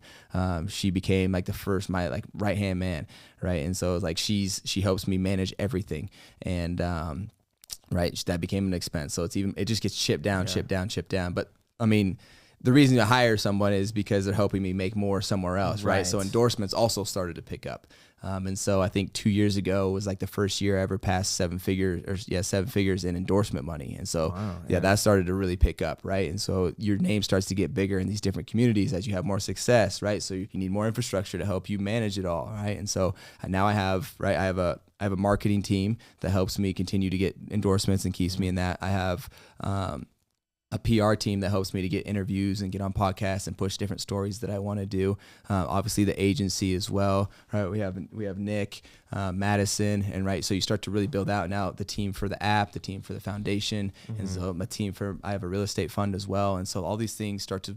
she became like my like right-hand man. Right. And so like she helps me manage everything. And, right, that became an expense. So it just gets chipped down. But I mean, the reason to hire someone is because they're helping me make more somewhere else, right? So endorsements also started to pick up. And so I think 2 years ago was like the first year I ever passed 7 figures in endorsement money. And so, that started to really pick up, right? And so your name starts to get bigger in these different communities as you have more success, right? So you need more infrastructure to help you manage it all, right? And so now I have a marketing team that helps me continue to get endorsements and keeps me in that. I have a PR team that helps me to get interviews and get on podcasts and push different stories that I want to do. Obviously the agency as well, right? We have Nick, Madison, and right. So you start to really build out now the team for the app, the team for the foundation. And so I have a real estate fund as well. And so all these things start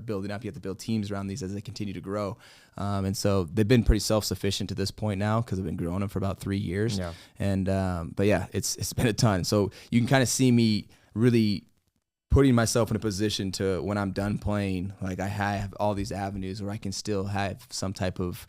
building up. You have to build teams around these as they continue to grow. And so they've been pretty self-sufficient to this point now because I've been growing them for about 3 years. Yeah. And, but yeah, it's been a ton. So you can kind of see me really putting myself in a position to, when I'm done playing, like I have all these avenues where I can still have some type of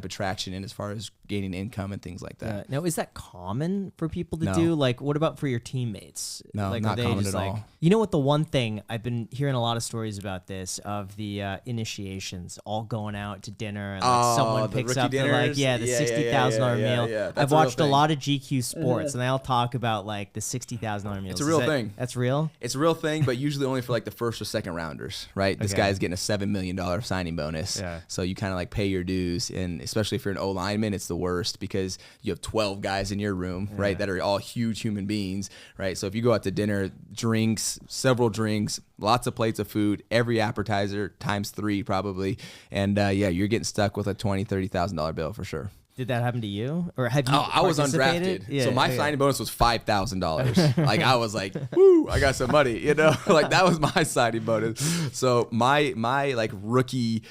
traction in as far as gaining income and things like that. Now, is that common for people to No. do? Like, what about for your teammates? No, like, not are they common just at like, all. you know what? The one thing I've been hearing a lot of stories about this of the initiations, all going out to dinner, and like someone the picks rookie up the like, dinners? the Yeah, yeah, $60,000 yeah, meal. yeah. That's I've a real watched a thing. lot of GQ Sports, and they all talk about like the $60,000 meals. It's a real thing. That's real. It's a real thing, but usually only for like the first or second rounders, right? This Okay. guy's getting a $7 million signing bonus. Yeah. So you kind of like pay your dues. And especially if you're an O lineman, it's the worst because you have 12 guys in your room, right? That are all huge human beings, right? So if you go out to dinner, drinks, several drinks, lots of plates of food, every appetizer times 3 probably. And yeah, you're getting stuck with a $20,000, $30,000 bill for sure. Did that happen to you, or have you? Oh, I was participated? undrafted, Yeah, so my okay. signing bonus was $5,000. Like I was like, "Woo, I got some money," you know. Like that was my signing bonus. So my like rookie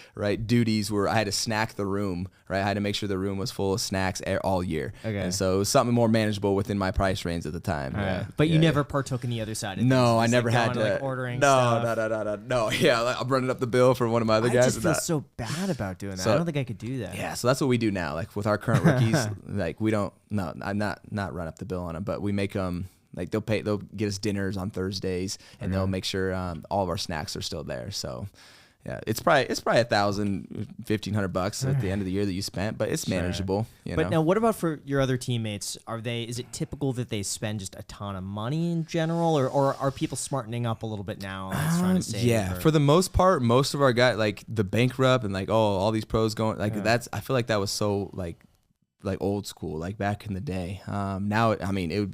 duties were I had to snack the room, right? I had to make sure the room was full of snacks all year. Okay. And so it was something more manageable within my price range at the time. Yeah. But you Yeah, never partook in the other side of things. No, I Just, never like, had going to. like ordering no, stuff. no. Yeah, like, I'm running up the bill for one of my other I guys. just and feel that- so bad about doing that. So- I don't think I could do that. Yeah, so that's what we do now. Like with our current rookies, like we don't. No, I'm not run up the bill on them, but we make them like they'll get us dinners on Thursdays, and they'll make sure all of our snacks are still there. So. Yeah, it's probably $1,000, $1,500 at the end of the year that you spent, but it's manageable. You But know? now, what about for your other teammates? Is it typical that they spend just a ton of money in general, or are people smartening up a little bit now? That's trying to save. Yeah, or- for the most part, most of our guys, like the bankrupt and like all these pros going, like I feel like that was so like old school, like back in the day. Now, I mean, it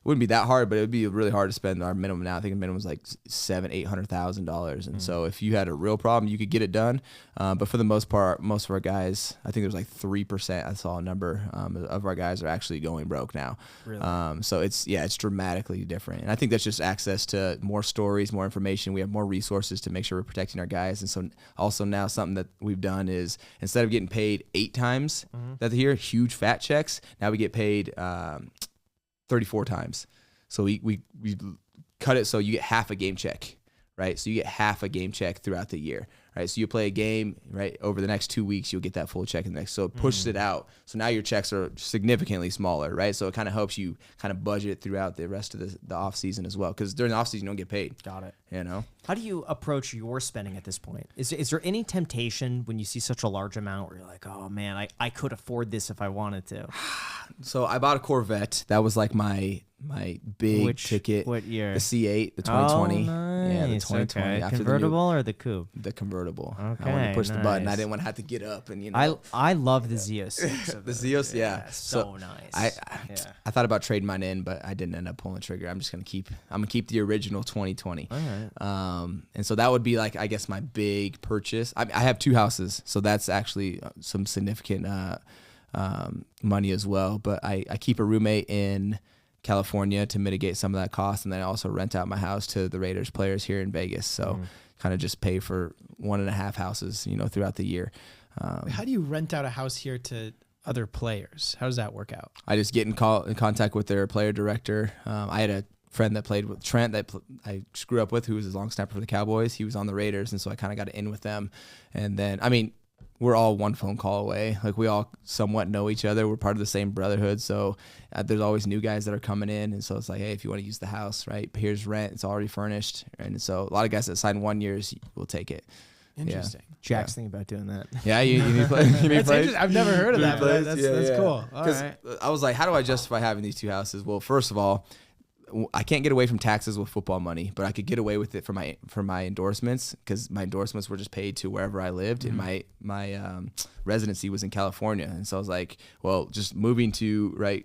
wouldn't be that hard, but it would be really hard to spend our minimum now. I think the minimum was like $700,000-$800,000, and so if you had a real problem, you could get it done. But for the most part, most of our guys, I think there's like 3%. I saw a number of our guys are actually going broke now. Really? So it's dramatically different, and I think that's just access to more stories, more information. We have more resources to make sure we're protecting our guys, and so also now something that we've done is instead of getting paid 8 times that year, huge fat checks, now we get paid 34 times. So we cut it so you get half a game check, right? So you get half a game check throughout the year, right? So you play a game, right? Over the next 2 weeks, you'll get that full check in the next. So it pushes it out. So now your checks are significantly smaller, right? So it kind of helps you kind of budget throughout the rest of the off season as well. Because during the off season, you don't get paid. Got it. You know? How do you approach your spending at this point? Is there any temptation when you see such a large amount where you're like, oh man, I could afford this if I wanted to? So I bought a Corvette. That was like my big ticket. What year? The C8, the 2020. Oh, nice. Yeah, the 2020. Okay. After Convertible or the coupe? the convertible. Okay, I wanted to push the button. I nice. didn't want to have to get up and you know. I love the Z06. of The those. Zeos, yeah. So nice. I thought about trading mine in, but I didn't end up pulling the trigger. I'm gonna keep the original 2020. All right. And so that would be like I guess my big purchase. I have 2 houses, so that's actually some significant money as well. But I keep a roommate in California to mitigate some of that cost, and then I also rent out my house to the Raiders players here in Vegas. So kind of just pay for 1.5 houses, you know, throughout the year. How do you rent out a house here to other players? How does that work out? I just get in contact with their player director. I had a friend that played with Trent that I grew up with, who was his long snapper for the Cowboys. He was on the Raiders, and so I kind of got in with them. And then, I mean, we're all one phone call away. Like we all somewhat know each other. We're part of the same brotherhood. So there's always new guys that are coming in. And so it's like, hey, if you want to use the house, right, here's rent. It's already furnished. And so a lot of guys that sign 1 years will take it. Interesting. Jack's thinking about doing that. Yeah, you need play. You need That's plays? interesting. I've never heard of that, but Plays? that's Yeah. cool. All 'Cause right. I was like, how do I justify having these 2 houses? Well, first of all, I can't get away from taxes with football money, but I could get away with it for my endorsements, because my endorsements were just paid to wherever I lived, and my residency was in California, and so I was like, well, just moving to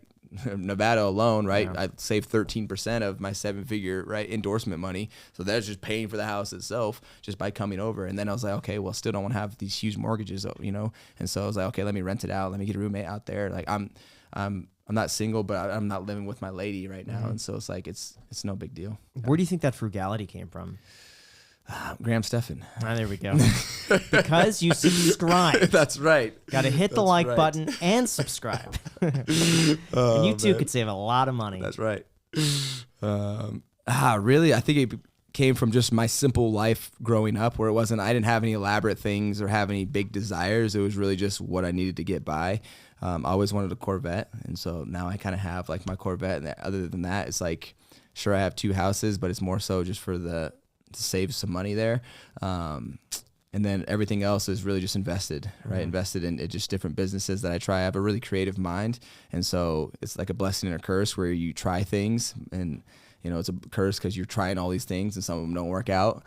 Nevada alone, right? Yeah. I saved 13% of my 7-figure endorsement money, so that's just paying for the house itself just by coming over. And then I was like, okay, well, still don't want to have these huge mortgages, you know. And so I was like, okay, let me rent it out, let me get a roommate out there. Like I'm not single, but I'm not living with my lady right now, and so it's like it's no big deal. Where do you think that frugality came from? Graham Stephan. Ah, there we go. Because you subscribe. That's right. Got to hit the That's like right. button and subscribe. And you too could save a lot of money. That's right. Really? I think it came from just my simple life growing up, where I didn't have any elaborate things or have any big desires. It was really just what I needed to get by. I always wanted a Corvette, and so now I kind of have like my Corvette. And other than that, it's like, sure, I have 2 houses, but it's more so just for to save some money there. And then everything else is really just invested, right? Invested in just different businesses that I try. I have a really creative mind, and so it's like a blessing and a curse where you try things, and it's a curse because you're trying all these things and some of them don't work out,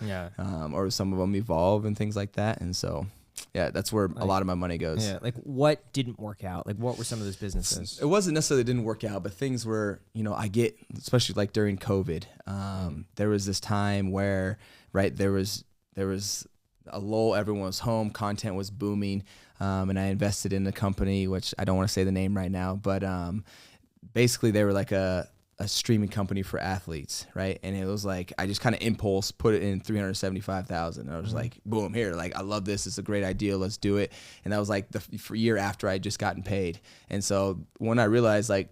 or some of them evolve and things like that. And so, yeah, that's where a lot of my money goes. Yeah, like what didn't work out? Like what were some of those businesses? It wasn't necessarily didn't work out, but things were, I get, especially like during COVID, there was this time where, right, there was a lull, everyone was home, content was booming, and I invested in a company, which I don't want to say the name right now, but basically they were like a streaming company for athletes, right? And it was like, I just kind of impulse put it in $375,000. I was like, boom, here, like, I love this. It's a great idea. Let's do it. And that was like the year after I had just gotten paid. And so when I realized like,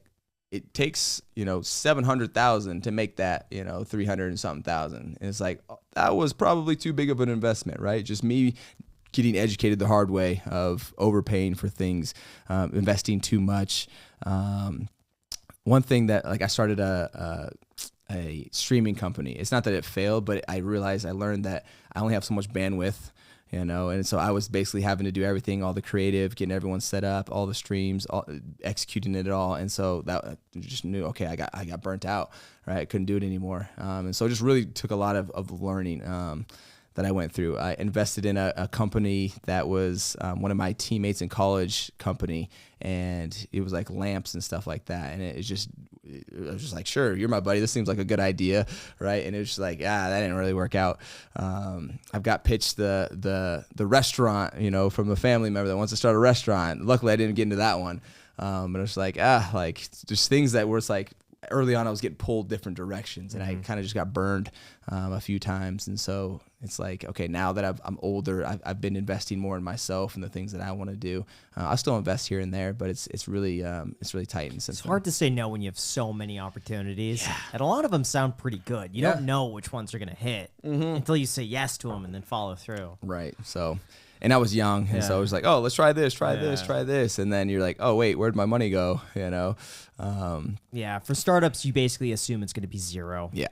it takes, 700,000 to make that, 300 and something thousand. And it's like, that was probably too big of an investment, right? Just me getting educated the hard way of overpaying for things, investing too much. One thing that like I started a streaming company. It's not that it failed, but I learned that I only have so much bandwidth, and so I was basically having to do everything, all the creative, getting everyone set up, all the streams, executing it all. And so that I just knew, okay, I got burnt out, right? I couldn't do it anymore. And so it just really took a lot of learning that I went through. I invested in a company that was one of my teammates in college company, and it was like lamps and stuff like that. And I was just like, sure, you're my buddy. This seems like a good idea, right? And it was just like, that didn't really work out. I've got pitched the restaurant, from a family member that wants to start a restaurant. Luckily, I didn't get into that one. But it was like, just things that were like, early on I was getting pulled different directions, and I kind of just got burned a few times. And so it's like, okay, now that I'm older, I've been investing more in myself and the things that I want to do. I still invest here and there, but it's really tightened since. It's hard to say no when you have so many opportunities, and a lot of them sound pretty good. You don't know which ones are going to hit until you say yes to them and then follow through. Right. So. And I was young, and so I was like, oh, let's try this, try this. And then you're like, oh, wait, where'd my money go? For startups, you basically assume it's going to be zero. Yeah.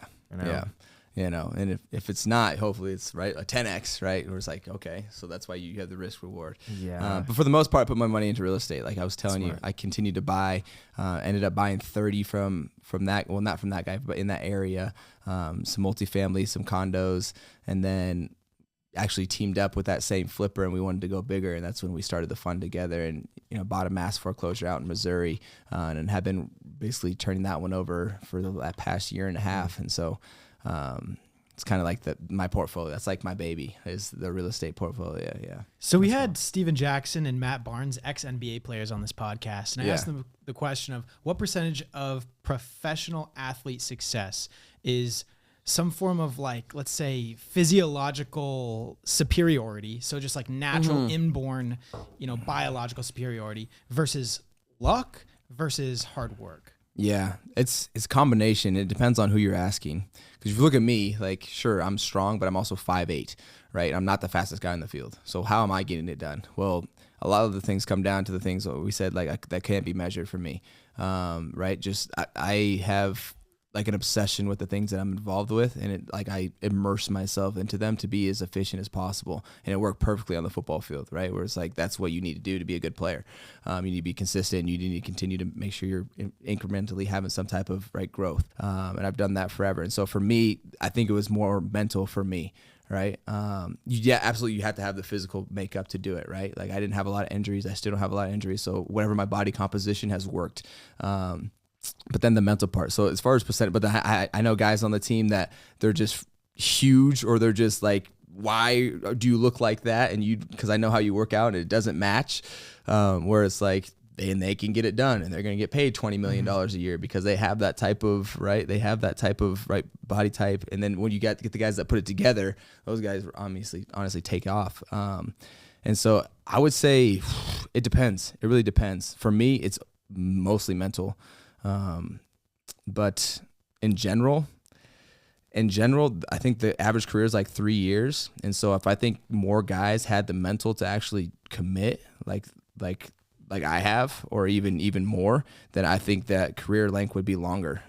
And if it's not, hopefully it's a 10X, right? Where it's like, okay, so that's why you have the risk reward. Yeah. But for the most part, I put my money into real estate. Like I was telling you, I continued to buy, ended up buying 30 from that, well, not from that guy, but in that area, some multifamily, some condos, and then actually teamed up with that same flipper, and we wanted to go bigger, and that's when we started the fund together, and bought a mass foreclosure out in Missouri, and have been basically turning that one over for that past year and a half. And so it's kind of like my portfolio. That's like my baby, is the real estate portfolio. Yeah. So we had Steven Jackson and Matt Barnes, ex-NBA players, on this podcast, and I asked them the question of what percentage of professional athlete success is some form of, like, let's say, physiological superiority, so just like natural inborn, biological superiority, versus luck versus hard work. Yeah, it's a combination. It depends on who you're asking. Because if you look at me, like, sure, I'm strong, but I'm also 5'8", right? I'm not the fastest guy in the field. So how am I getting it done? Well, a lot of the things come down to the things that we said, like, that can't be measured for me, right? Just I have like an obsession with the things that I'm involved with, and I immerse myself into them to be as efficient as possible, and it worked perfectly on the football field, right? Where it's like, that's what you need to do to be a good player. You need to be consistent. You need to continue to make sure you're incrementally having some type of growth. And I've done that forever. And so for me, I think it was more mental for me. Right. Absolutely. You have to have the physical makeup to do it. Right. Like I didn't have a lot of injuries. I still don't have a lot of injuries. So whatever my body composition has worked. But then the mental part. So as far as percent, but I know guys on the team that they're just huge, or they're just like, why do you look like that? And because I know how you work out and it doesn't match. Where it's like, they can get it done, and they're going to get paid $20 million a year because they have that type of, body type. And then when you get the guys that put it together, those guys honestly take off. And so I would say it depends. It really depends. For me, it's mostly mental. But in general, I think the average career is like 3 years. And so if I think more guys had the mental to actually commit, like like I have, or even more, then I think that career length would be longer.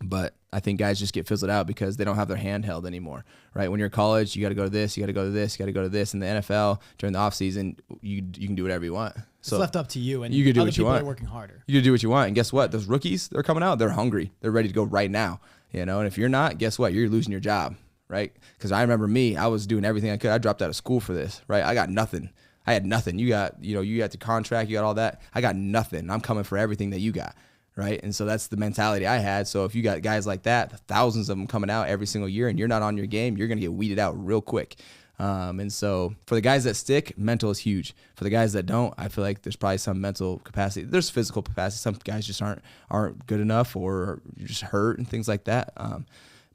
But I think guys just get fizzled out because they don't have their hand held anymore, right? When you're in college, you got to go to this, you got to go to this, you got to go to this. In the NFL, during the off season, you can do whatever you want. So it's left up to you, and you can do other what you people want. are working harder. You can do what you want, and guess what? Those rookies, they're coming out, they're hungry, they're ready to go right now, And if you're not, guess what? You're losing your job, right? Because I remember me, I was doing everything I could. I dropped out of school for this, right? I got nothing. I had nothing. You got the contract, you got all that. I got nothing. I'm coming for everything that you got. Right. And so that's the mentality I had. So if you got guys like that, thousands of them coming out every single year, and you're not on your game, you're going to get weeded out real quick. And so for the guys that stick, mental is huge. For the guys that don't, I feel like there's probably some mental capacity. There's physical capacity. Some guys just aren't good enough, or just hurt and things like that.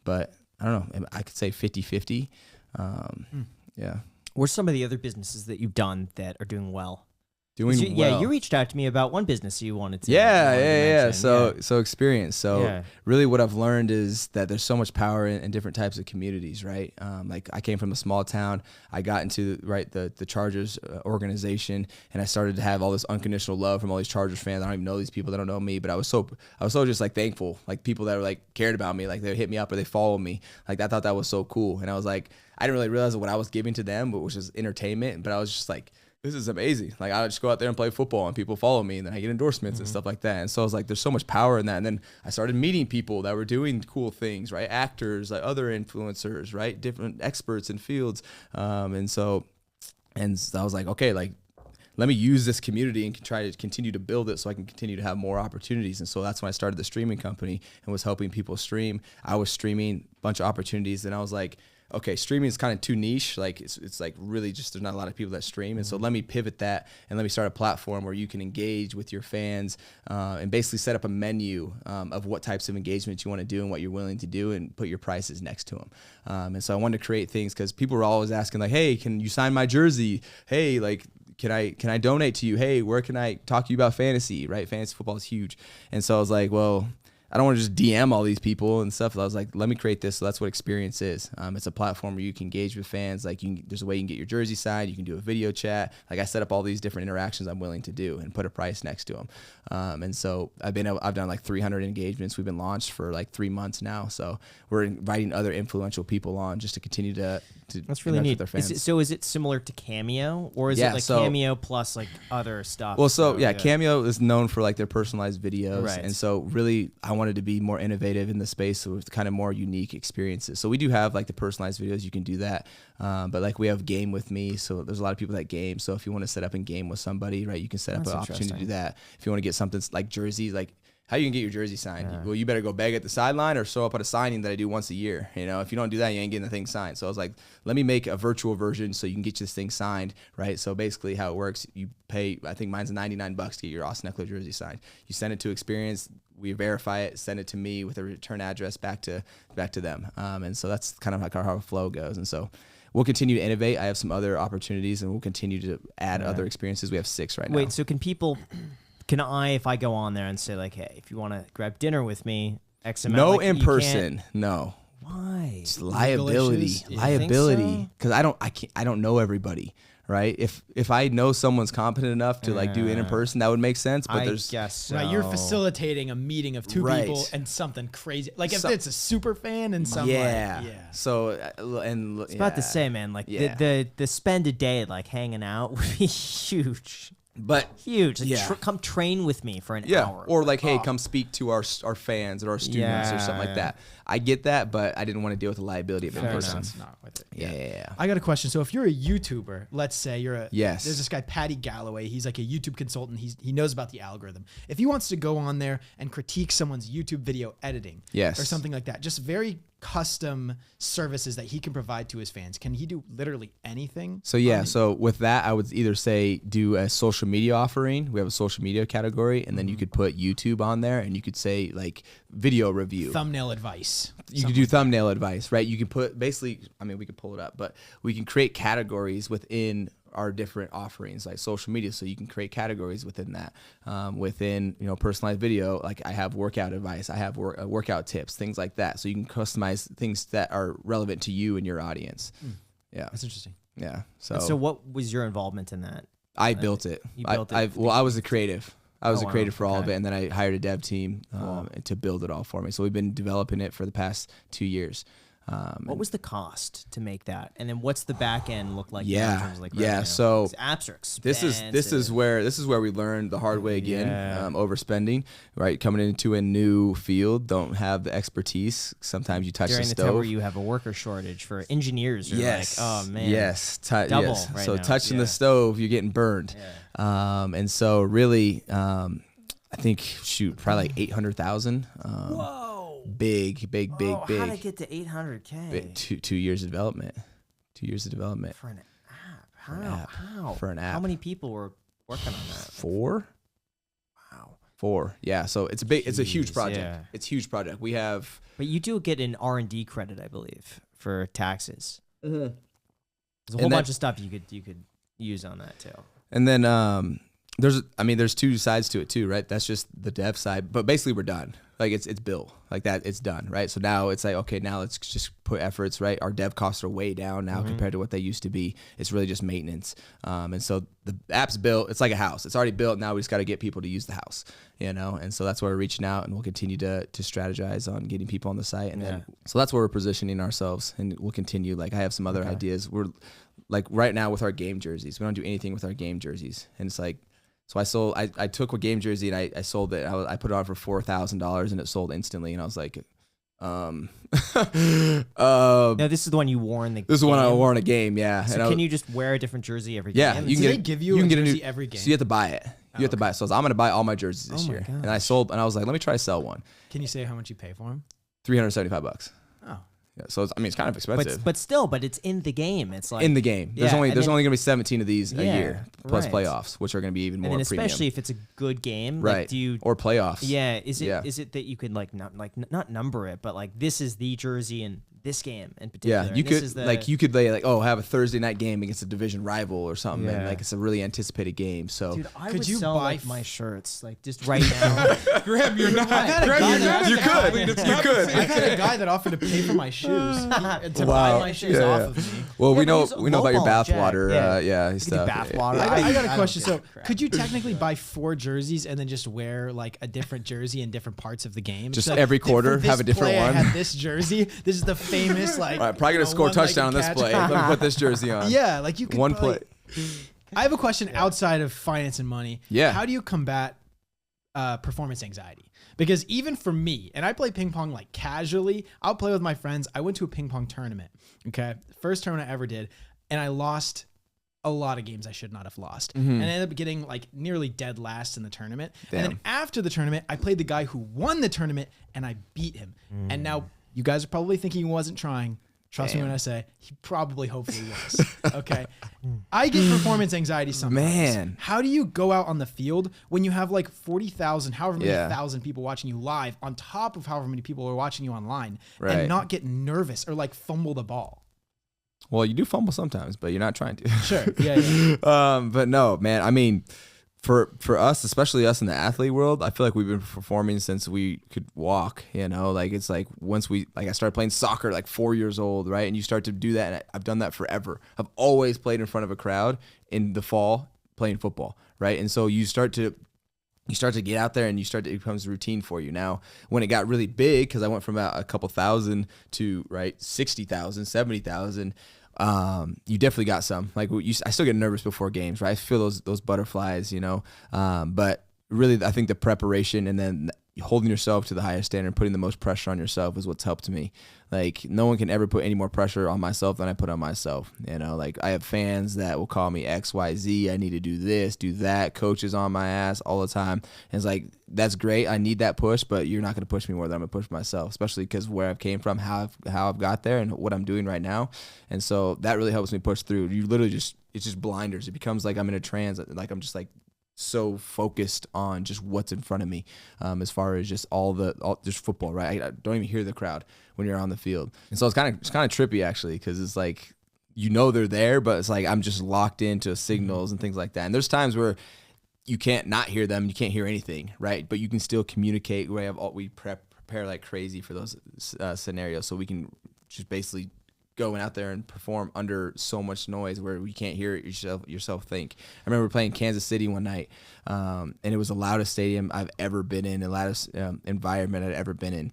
But I don't know. I could say 50-50. Yeah. What are some of the other businesses that you've done that are doing well? Well. Yeah, you reached out to me about one business you wanted to. Yeah. So experience. So really, what I've learned is that there's so much power in different types of communities, right? Like I came from a small town. I got into the Chargers organization, and I started to have all this unconditional love from all these Chargers fans. I don't even know these people. They don't know me, but I was so just like thankful, like people that were like cared about me, like they would hit me up or they followed me. Like I thought that was so cool, and I was like, I didn't really realize what I was giving to them, which was entertainment, but I was just like, this is amazing. Like I would just go out there and play football and people follow me, and then I get endorsements and stuff like that. And so I was like, there's so much power in that. And then I started meeting people that were doing cool things, right? Actors, like other influencers, right? Different experts in fields. And so I was like, okay, like let me use this community and try to continue to build it so I can continue to have more opportunities. And so that's when I started the streaming company and was helping people stream. I was streaming a bunch of opportunities, and I was like, okay, streaming is kind of too niche. Like it's like really just there's not a lot of people that stream. And so let me pivot that and let me start a platform where you can engage with your fans and basically set up a menu of what types of engagement you want to do and what you're willing to do, and put your prices next to them. And so I wanted to create things because people were always asking like, hey, can you sign my jersey? Hey, like, can I donate to you? Hey, where can I talk to you about fantasy, right? Fantasy football is huge. And so I was like, well, I don't want to just DM all these people and stuff. I was like, let me create this. So that's what Experience is. It's a platform where you can engage with fans. Like there's a way you can get your jersey signed. You can do a video chat. Like I set up all these different interactions I'm willing to do and put a price next to them. And so I've done like 300 engagements. We've been launched for like 3 months now. So we're inviting other influential people on just to continue to that's really neat. With their fans. Is it similar to Cameo, or is it like Cameo plus like other stuff? Well, Cameo is known for like their personalized videos. Right. And so really I wanted to be more innovative in the space with kind of more unique experiences. So we do have like the personalized videos. You can do that. But like we have Game With Me. So there's a lot of people that game. So if you want to set up and game with somebody, right, you can set up an opportunity to do that. If you want to get something like jerseys, like how you can get your jersey signed? Yeah. Well, you better go beg at the sideline or show up at a signing that I do once a year. If you don't do that, you ain't getting the thing signed. So I was like, let me make a virtual version so you can get this thing signed, right? So basically how it works, you pay, I think mine's $99 to get your Austin Ekeler jersey signed. You send it to Experience, we verify it, send it to me with a return address back to them. And so that's kind of like how our flow goes. And so we'll continue to innovate. I have some other opportunities, and we'll continue to add other experiences. We have 6 right now. Wait, so can I, if I go on there and say like, hey, if you want to grab dinner with me, X amount? No, like, in person. No. Why? It's liability. Liability. Because I don't know everybody, right? If I know someone's competent enough to like do it in person, that would make sense. But I guess so. Right, you're facilitating a meeting of 2 people and something crazy. Like if it's a super fan and some So it's about to say, man, like the spend a day like hanging out would be huge. But huge. Like, come train with me for an hour. Or like, hey, come speak to our fans or our students or something like that. I get that, but I didn't want to deal with the liability of it in person. It's not with it. Yeah. I got a question. So if you're a YouTuber, let's say there's Yes. this guy, Patty Galloway. He's like a YouTube consultant. He knows about the algorithm. If he wants to go on there and critique someone's YouTube video editing or something like that, just very custom services that he can provide to his fans, can he do literally anything? So with that, I would either say do a social media offering. We have a social media category, and then you could put YouTube on there, and you could say like video review, thumbnail advice. You could do thumbnail advice, right? You can put basically, I mean, we could pull it up, but we can create categories within our different offerings like social media. So you can create categories within that, within, personalized video. Like I have workout advice, I have workout tips, things like that. So you can customize things that are relevant to you and your audience. Yeah. That's interesting. Yeah. So what was your involvement in that? I built it. You built it. Well, I was the creative. I was Oh, a creative wow. for all of Okay. it, and then I hired a dev team to build it all for me. So we've been developing it for the past 2 years. What was the cost to make that, and then what's the back end look like? now Yeah, in terms of like yeah, revenue? so 'Cause apps are expensive. this is where we learned the hard way again. Yeah. Overspending, right? Coming into a new field, don't have the expertise. Sometimes you touch during the the time stove. where you have a worker shortage for engineers. You're Yes. like, oh man. Yes. Double yes. right So now. touching Yeah. the stove, you're getting burned. Yeah. And so really, I think probably like 800,000. Whoa. Big. How did I get to 800K Big 2 years of development. 2 years of development. for an app? How? For an How app. many people were working on that? 4. Wow. 4. Yeah. So it's a huge Jeez, project. yeah. It's a huge project. We have. But you do get an R&D credit, I believe, for taxes. Mm-hmm. There's a And whole that- bunch of stuff you could use on that too. And then there's 2 sides to it too, right? That's just the dev side, but basically we're done. Like it's built like that. It's done, right? So now it's like, okay, now let's just put efforts, right? Our dev costs are way down now compared to what they used to be. It's really just maintenance. And so the app's built. It's like a house. It's already built. Now we just got to get people to use the house, And so that's why we're reaching out, and we'll continue to strategize on getting people on the site. And then, so that's where we're positioning ourselves, and we'll continue. Like I have some other ideas. We're like right now with our game jerseys, we don't do anything with our game jerseys. And it's like, so I took a game jersey and I sold it. I put it on for $4,000 and it sold instantly. And I was like, No, this is the one you wore in the this is the one I game? wore in a game. Yeah. So And can you just wear a different jersey every Yeah, game? you can Do get they give you a get jersey new, every game? So you have to buy it. You have to buy it. So I was, I'm going to buy all my jerseys this Oh my year. gosh. And I sold, and I was like, let me try to sell one. Can you say how much you pay for them? $375. Oh. Yeah, so it's kind of expensive. but it's in the game. It's like In the game, there's Yeah, only and then- going to be 17 of these a Yeah, year plus right. playoffs, which are going to be even and more then especially premium. if it's a good game. Right. Like, do you? Or playoffs. Yeah. Is it? Yeah. Is it that you could not number it, but like this is the jersey in this game in particular. Yeah, and you this could is the, you could have a Thursday night game against a division rival or something, and Yeah. like it's a really anticipated game. So Dude, I Could would you sell buy like my shirts like just right now. Graham, you're not. I've had a Graham, guy you're that- not. You an could. athlete. It's You not the could. same I've had a thing. guy that offered to pay for my shoes to Wow. buy my shoes Yeah, off yeah. of me. well, Yeah, we but know he's a we know about your lowball jack. bathwater. Yeah. Yeah, stuff. bathwater. Yeah. I got a I question. don't So, give a crap. could you technically buy 4 jerseys and then just wear like a different jersey in different parts of the game? Just So, every for quarter, this have a different play, I one? had this jersey. This is the famous like. All right, probably gonna score a one-legged touchdown on this catch. play. Let me put this jersey on. Yeah, like you could One probably- play. I have a question outside of finance and money. Yeah. How do you combat performance anxiety? Because even for me, and I play ping pong like casually, I'll play with my friends. I went to a ping pong tournament. Okay. First tournament I ever did. And I lost a lot of games I should not have lost. Mm-hmm. And I ended up getting like nearly dead last in the tournament. And Damn. then after the tournament, I played the guy who won the tournament and I beat him. And now you guys are probably thinking he wasn't trying. Trust me when I say he probably hopefully was. Okay. I get performance anxiety sometimes. Man. How do you go out on the field when you have like 40,000, however many Yeah. thousand people watching you live on top of however many people are watching you online Right. and not get nervous or like fumble the ball? Well, you do fumble sometimes, but you're not trying to. Sure. Yeah. Yeah. But no, man. I mean, for us, especially us in the athlete world, I feel like we've been performing since we could walk. Like it's like once I started playing soccer like 4 years old, right? And you start to do that, and I've done that forever. I've always played in front of a crowd in the fall playing football, right? And so you start to get out there, and it becomes routine for you. Now, when it got really big, because I went from about a couple thousand to 60,000, 70,000. You definitely got some. Like I still get nervous before games, right? I feel those butterflies, But really, I think the preparation and then holding yourself to the highest standard, putting the most pressure on yourself is what's helped me. Like no one can ever put any more pressure on myself than I put on myself. Like I have fans that will call me XYZ. I need to do this, do that. Coaches on my ass all the time. And it's like, that's great. I need that push, but you're not going to push me more than I'm going to push myself, especially because where I've came from, how I've got there and what I'm doing right now. And so that really helps me push through. You literally it's just blinders. It becomes like I'm in a trance. Like I'm just like so focused on just what's in front of me, as far as just just football, right? I don't even hear the crowd when you're on the field, and so it's kind of trippy actually, because it's like they're there, but it's like I'm just locked into signals and things like that. And there's times where you can't not hear them, you can't hear anything, right? But you can still communicate. We prepare like crazy for those scenarios, so we can just basically going out there and perform under so much noise where you can't hear it yourself think. I remember playing Kansas City one night, and it was the loudest stadium I've ever been in, the loudest environment I'd ever been in.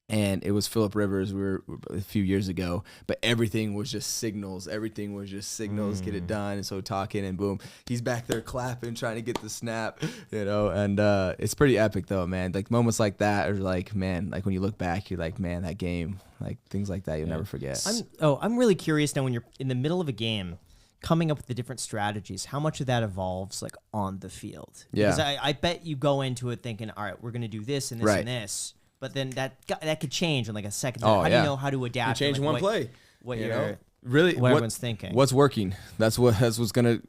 And it was Phillip Rivers. We were a few years ago, but everything was just signals. Everything was just signals, get it done. And so talking, and boom, he's back there clapping, trying to get the snap, And it's pretty epic though, man. Like moments like that are like, man, like when you look back, you're like, man, that game, like things like that, you'll never forget. I'm really curious now when you're in the middle of a game, coming up with the different strategies, how much of that evolves like on the field? Yeah. Because I bet you go into it thinking, all right, we're gonna do this and this and this. But then that could change in like a second. Oh, how do you know how to adapt? You change like one play. What you you're know? Really, what everyone's thinking. What's working? That's what's gonna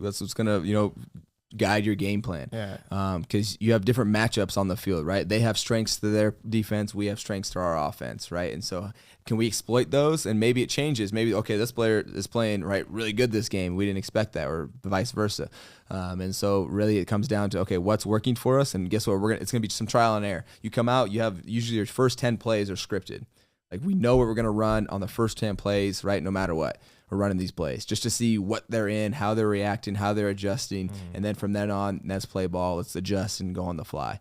guide your game plan. Yeah. Because you have different matchups on the field, right? They have strengths to their defense. We have strengths to our offense, right? And so can we exploit those? And maybe it changes. Maybe, okay, this player is playing really good this game. We didn't expect that, or vice versa. And so really it comes down to, okay, what's working for us? And guess what? It's going to be some trial and error. You come out, you have usually your first 10 plays are scripted. Like we know what we're going to run on the first 10 plays, right? No matter what. We're running these plays just to see what they're in, how they're reacting, how they're adjusting. And then from then on, let's play ball, let's adjust and go on the fly.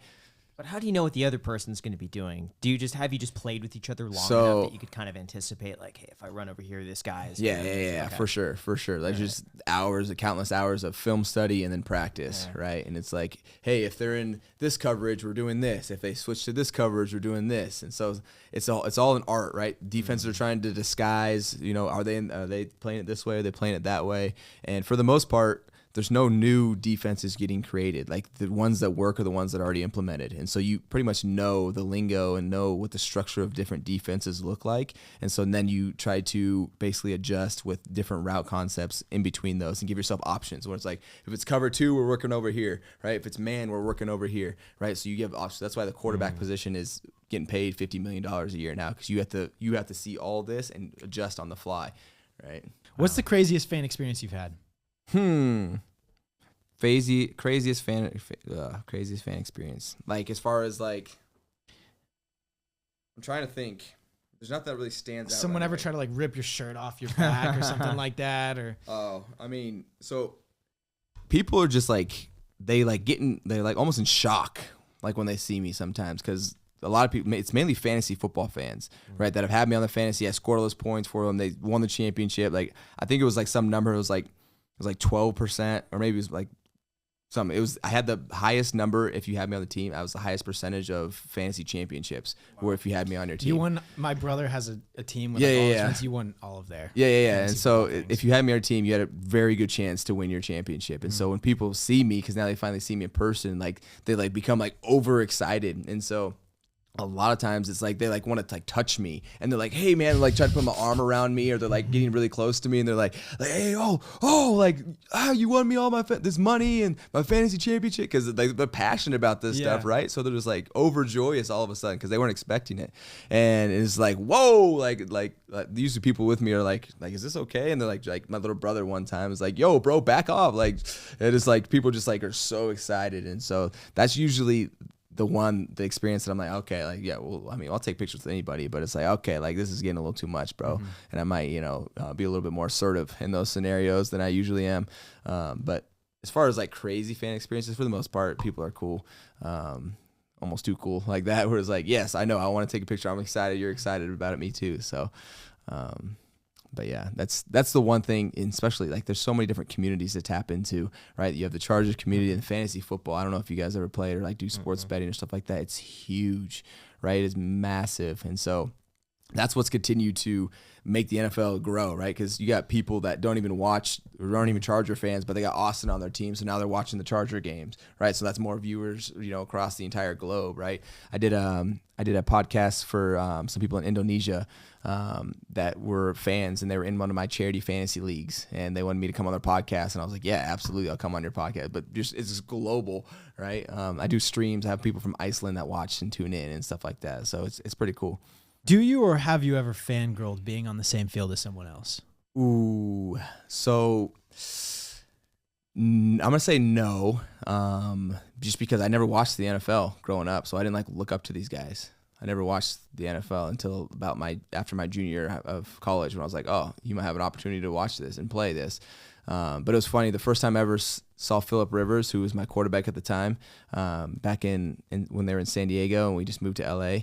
But how do you know what the other person's going to be doing? Have you just played with each other long enough that you could kind of anticipate, like, hey, if I run over here, this guy is... Yeah, for sure. Like just countless hours of film study and then practice, right? And it's like, hey, if they're in this coverage, we're doing this. If they switch to this coverage, we're doing this. And so it's all an art, right? Defenses are trying to disguise, are they playing it this way? Are they playing it that way? And for the most part, there's no new defenses getting created. Like the ones that work are the ones that are already implemented. And so you pretty much know the lingo and know what the structure of different defenses look like. And so then you try to basically adjust with different route concepts in between those and give yourself options where it's like, if it's cover 2, we're working over here, right? If it's man, we're working over here, right? So you give options. That's why the quarterback position is getting paid $50 million a year now, because you have to see all this and adjust on the fly, right? What's the craziest fan experience you've had? Craziest fan experience. Like as far as like, I'm trying to think. There's nothing that really stands out. Someone ever try to like rip your shirt off your back or something like that, or? Oh, I mean, so people are just like they're like almost in shock, like when they see me sometimes, because a lot of people, it's mainly fantasy football fans, right, that have had me on the fantasy. I scored all those points for them. They won the championship. Like I think it was like some number. It was like 12%, or maybe it was like something. I had the highest number if you had me on the team. I was the highest percentage of fantasy championships, or if you had me on your team. You won. My brother has a team with all his friends. You won all of their. Yeah. And so if you had me on your team, you had a very good chance to win your championship. And so when people see me, because now they finally see me in person, like they like become like overexcited. And so a lot of times it's like they like want to like touch me, and they're like, hey man, like try to put my arm around me, or they're like getting really close to me, and they're like hey, you won me all this money and my fantasy championship, because they're passionate about this stuff, right? So they're just like overjoyous all of a sudden because they weren't expecting it, and it's like whoa, like usually people with me are like is this okay? And they're like my little brother one time was like, yo bro, back off, like it is like people just like are so excited. And so that's usually the experience that I'm like, okay, like, yeah, well, I mean, I'll take pictures with anybody, but it's like, okay, like this is getting a little too much, bro. And I might, be a little bit more assertive in those scenarios than I usually am. But as far as like crazy fan experiences, for the most part, people are cool. Almost too cool like that, where it's like, yes, I know, I want to take a picture. I'm excited. You're excited about it. Me too. So, but yeah, that's the one thing, and especially like there's so many different communities to tap into, right? You have the Chargers community and fantasy football. I don't know if you guys ever played or like do sports betting or stuff like that. It's huge, right? It's massive. And so that's what's continued to make the NFL grow, right? Because you got people that don't even watch, or aren't even Charger fans, but they got Austin on their team, so now they're watching the Charger games, right? So that's more viewers, across the entire globe, right? I did a podcast for some people in Indonesia that were fans, and they were in one of my charity fantasy leagues, and they wanted me to come on their podcast, and I was like, yeah, absolutely, I'll come on your podcast. But it's just global, right? I do streams. I have people from Iceland that watch and tune in and stuff like that, so it's pretty cool. Do you, or have you ever fangirled being on the same field as someone else? Ooh, so I'm gonna say no, just because I never watched the NFL growing up, so I didn't like look up to these guys. I never watched the NFL until about after my junior year of college, when I was like, oh, you might have an opportunity to watch this and play this. But it was funny. The first time I ever saw Phillip Rivers, who was my quarterback at the time, back in when they were in San Diego and we just moved to LA.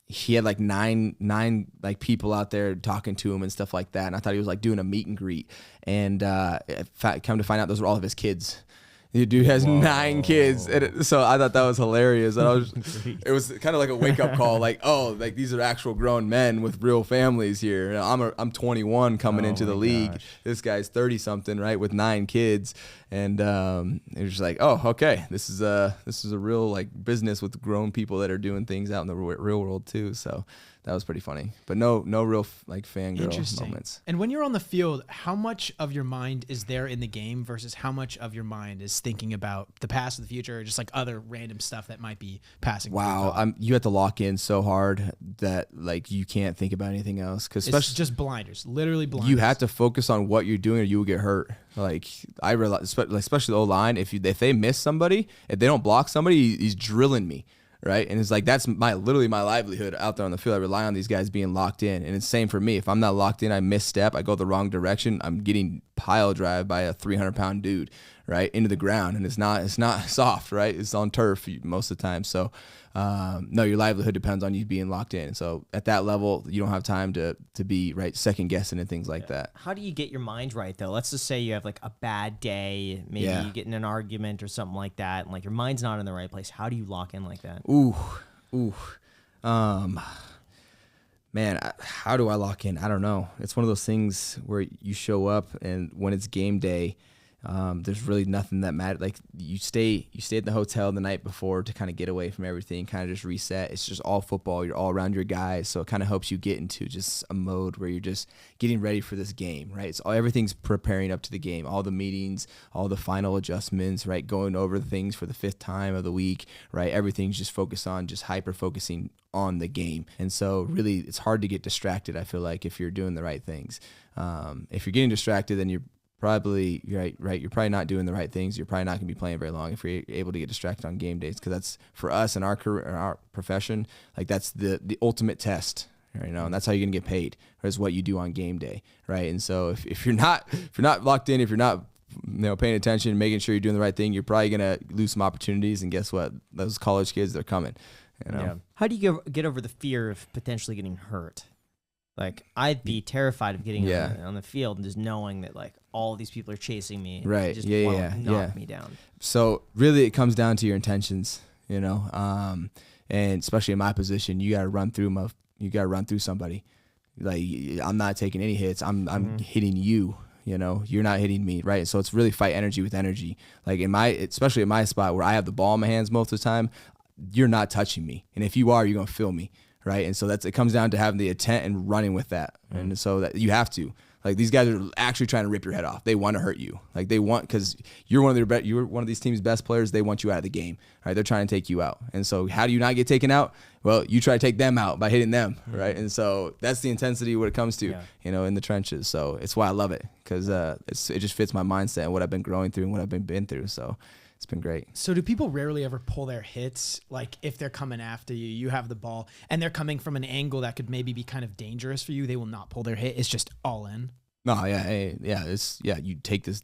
He had like nine like people out there talking to him and stuff like that. And I thought he was like doing a meet and greet. And come to find out, those were all of his kids. The dude has 9 kids, and so I thought that was hilarious. And it was kind of like a wake up call, like, oh, like these are actual grown men with real families here. I'm 21 coming into the league. Gosh. This guy's 30 something, right, with 9 kids, and it was just like, oh, okay, this is a real like business with grown people that are doing things out in the real world too. So that was pretty funny, but no real like fangirl moments. And when you're on the field, how much of your mind is there in the game versus how much of your mind is thinking about the past or the future, or just like other random stuff that might be passing? Wow, you have to lock in so hard that like you can't think about anything else, because it's just blinders, literally blinders. You have to focus on what you're doing or you will get hurt. Like I realize, especially the O-line, if they miss somebody, if they don't block somebody, he's drilling me. Right. And it's like, that's literally my livelihood out there on the field. I rely on these guys being locked in. And it's the same for me. If I'm not locked in, I misstep, I go the wrong direction, I'm getting pile drive by a 300-pound dude, right, into the ground. And it's not soft, right? It's on turf most of the time. So no, your livelihood depends on you being locked in. So at that level, you don't have time to be right second guessing and things like that. How do you get your mind right though? Let's just say you have like a bad day, maybe you get in an argument or something like that, and like your mind's not in the right place. How do you lock in like that? Man, how do I lock in? I don't know. It's one of those things where you show up, and when it's game day, there's really nothing that matters. Like you stay at the hotel the night before to kind of get away from everything, kind of just reset. It's just all football. You're all around your guys, so it kind of helps you get into just a mode where you're just getting ready for this game, right? So everything's preparing up to the game, all the meetings, all the final adjustments, right? Going over the things for the 5th time of the week, right? Everything's just focused on just hyper focusing on the game. And so really it's hard to get distracted, I feel like, if you're doing the right things. If you're getting distracted, then you're probably right. You're probably not doing the right things. You're probably not going to be playing very long if you're able to get distracted on game days, because that's, for us in our career, in our profession, like that's the ultimate test, right? You know, and that's how you're going to get paid, is what you do on game day, right? And so if you're not locked in, if you're not paying attention, making sure you're doing the right thing, you're probably going to lose some opportunities. And guess what? Those college kids, they're coming. You know? Yeah. How do you get over the fear of potentially getting hurt? Like, I'd be terrified of getting on the field and just knowing that, like, all these people are chasing me. Right. Just knock me down. So, really, it comes down to your intentions, you know? And especially in my position, you got to run through somebody. Like, I'm not taking any hits. I'm hitting you. You know, you're not hitting me, right? So it's really fight energy with energy. Like especially in my spot where I have the ball in my hands most of the time, you're not touching me. And if you are, you're going to feel me. Right. And so it comes down to having the intent and running with that. And so that you have to, like, these guys are actually trying to rip your head off. They want to hurt you. Like because you're one of these team's best players. They want you out of the game. Right. They're trying to take you out. And so how do you not get taken out? Well, you try to take them out by hitting them. Right. And so that's the intensity what it comes to, in the trenches. So it's why I love it, because it just fits my mindset and what I've been growing through and what I've been through. So it's been great. So do people rarely ever pull their hits? Like, if they're coming after you, you have the ball, and they're coming from an angle that could maybe be kind of dangerous for you, they will not pull their hit. It's just all in. No, you take this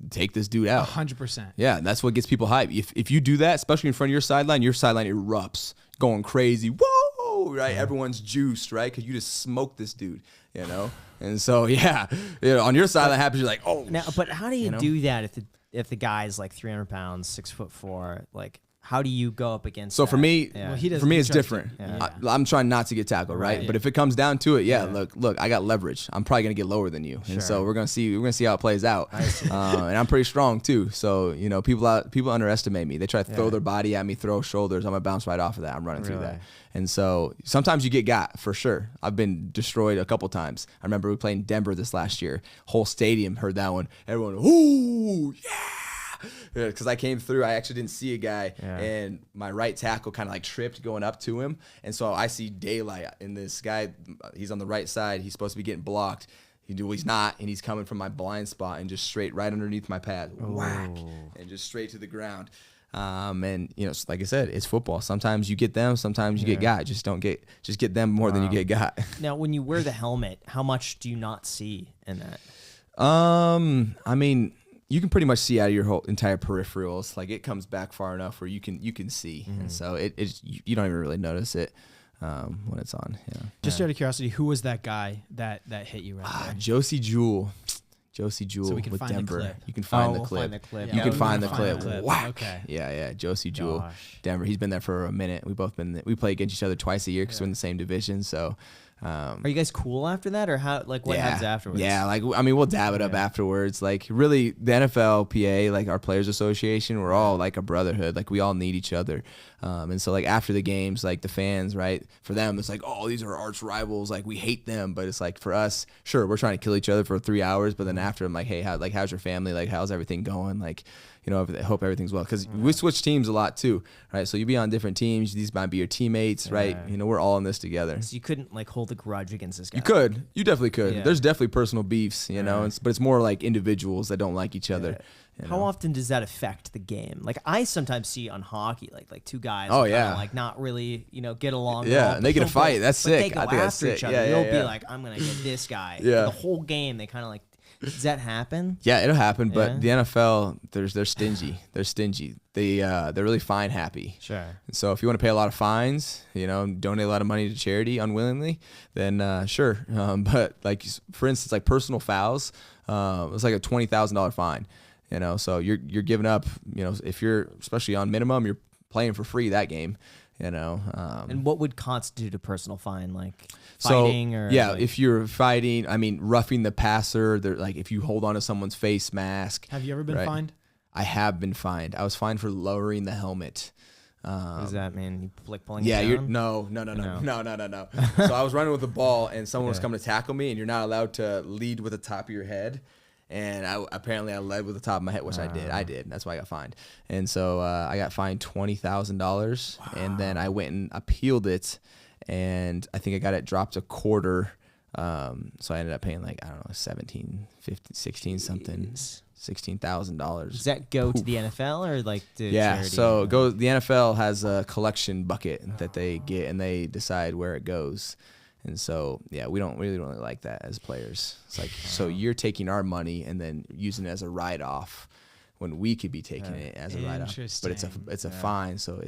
dude out. 100%. Yeah, that's what gets people hyped. If you do that, especially in front of your sideline erupts, going crazy. Whoa, right? Everyone's juiced, right? Because you just smoked this dude, you know? And so, on your sideline happens, you're like, oh. Now, but how do you do that if the guy's like 300 pounds, 6'4", like, how do you go up against So that? for me, it's different. Yeah. I'm trying not to get tackled, right? But if it comes down to it, look, I got leverage. I'm probably gonna get lower than you, and so we're gonna see how it plays out. And I'm pretty strong too. So people underestimate me. They try to throw their body at me, throw shoulders. I'm gonna bounce right off of that. I'm running through that. And so sometimes you get got, for sure. I've been destroyed a couple times. I remember we played in Denver this last year. Whole stadium heard that one. Everyone, ooh, yeah. Because I came through, I actually didn't see a guy, and my right tackle kind of like tripped going up to him. And so I see daylight, and this guy, he's on the right side. He's supposed to be getting blocked. He's not, and he's coming from my blind spot and just straight right underneath my pad. Whack. And just straight to the ground. And like I said, it's football. Sometimes you get them, sometimes you get got. Just get them more than you get got. Now, when you wear the helmet, how much do you not see in that? I mean, you can pretty much see out of your whole entire peripherals. Like it comes back far enough where you can see, and so you don't even really notice it when it's on. Yeah. Just out of curiosity, who was that guy that hit you right there? Josie Jewell. So we can find Denver. the clip. You can find the We'll clip. find the clip. You Yeah, can we find can the find clip. the Whack. Okay. Yeah. Josie Jewell, Gosh. Denver. He's been there for a minute. We play against each other twice a year because we're in the same division. So. Are you guys cool after that, or how? Like, what happens afterwards? Yeah, like I mean, we'll dab it up afterwards. Like, really, the NFLPA, like our Players Association, we're all like a brotherhood. Like, we all need each other. And so, like after the games, like the fans, right? For them, it's like, oh, these are arch rivals. Like, we hate them, but it's like for us, sure, we're trying to kill each other for 3 hours, but then after, I'm like, hey, how's your family? Like, how's everything going? Like, I hope everything's well, because we switch teams a lot too, right? So you be on different teams. These might be your teammates, right? We're all in this together. So you couldn't like hold a grudge against this guy. You definitely could. Yeah. There's definitely personal beefs, but it's more like individuals that don't like each other. How often does that affect the game? Like I sometimes see on hockey, like two guys, Oh, that yeah. kinda, like not really, get along. Yeah, well, and they get a but fight. That's but They sick. go I think that's after sick. each other. Yeah, They'll yeah, be yeah. like, I'm gonna get this guy. Yeah. The whole game, they kind of like. Does that happen? Yeah, it'll happen, but Yeah. the NFL, they're stingy. They're stingy. They're really fine happy. Sure. So if you want to pay a lot of fines, donate a lot of money to charity unwillingly, then sure. But like for instance, like personal fouls, it's like a $20,000 fine. So you're giving up. If you're especially on minimum, you're playing for free that game. And what would constitute a personal fine? Like fighting or like, if you're fighting, I mean roughing the passer. Like if you hold on to someone's face mask. Have you ever been fined? I have been fined. I was fined for lowering the helmet. what does that mean? You like pulling Yeah, it down? no. So I was running with the ball, and someone was coming to tackle me, and you're not allowed to lead with the top of your head. And I led with the top of my head, which I did. That's why I got fined. And so I got fined $20,000, and then I went and appealed it, and I think I got it dropped a quarter. So I ended up paying like, I don't know, 17, 15, 16 something. $16,000. Does that go to the NFL or like to charity? So the NFL has a collection bucket that they get, and they decide where it goes. And so, we don't really like that as players. It's like, so you're taking our money and then using it as a write-off when we could be taking it as a write-off. But it's a fine, so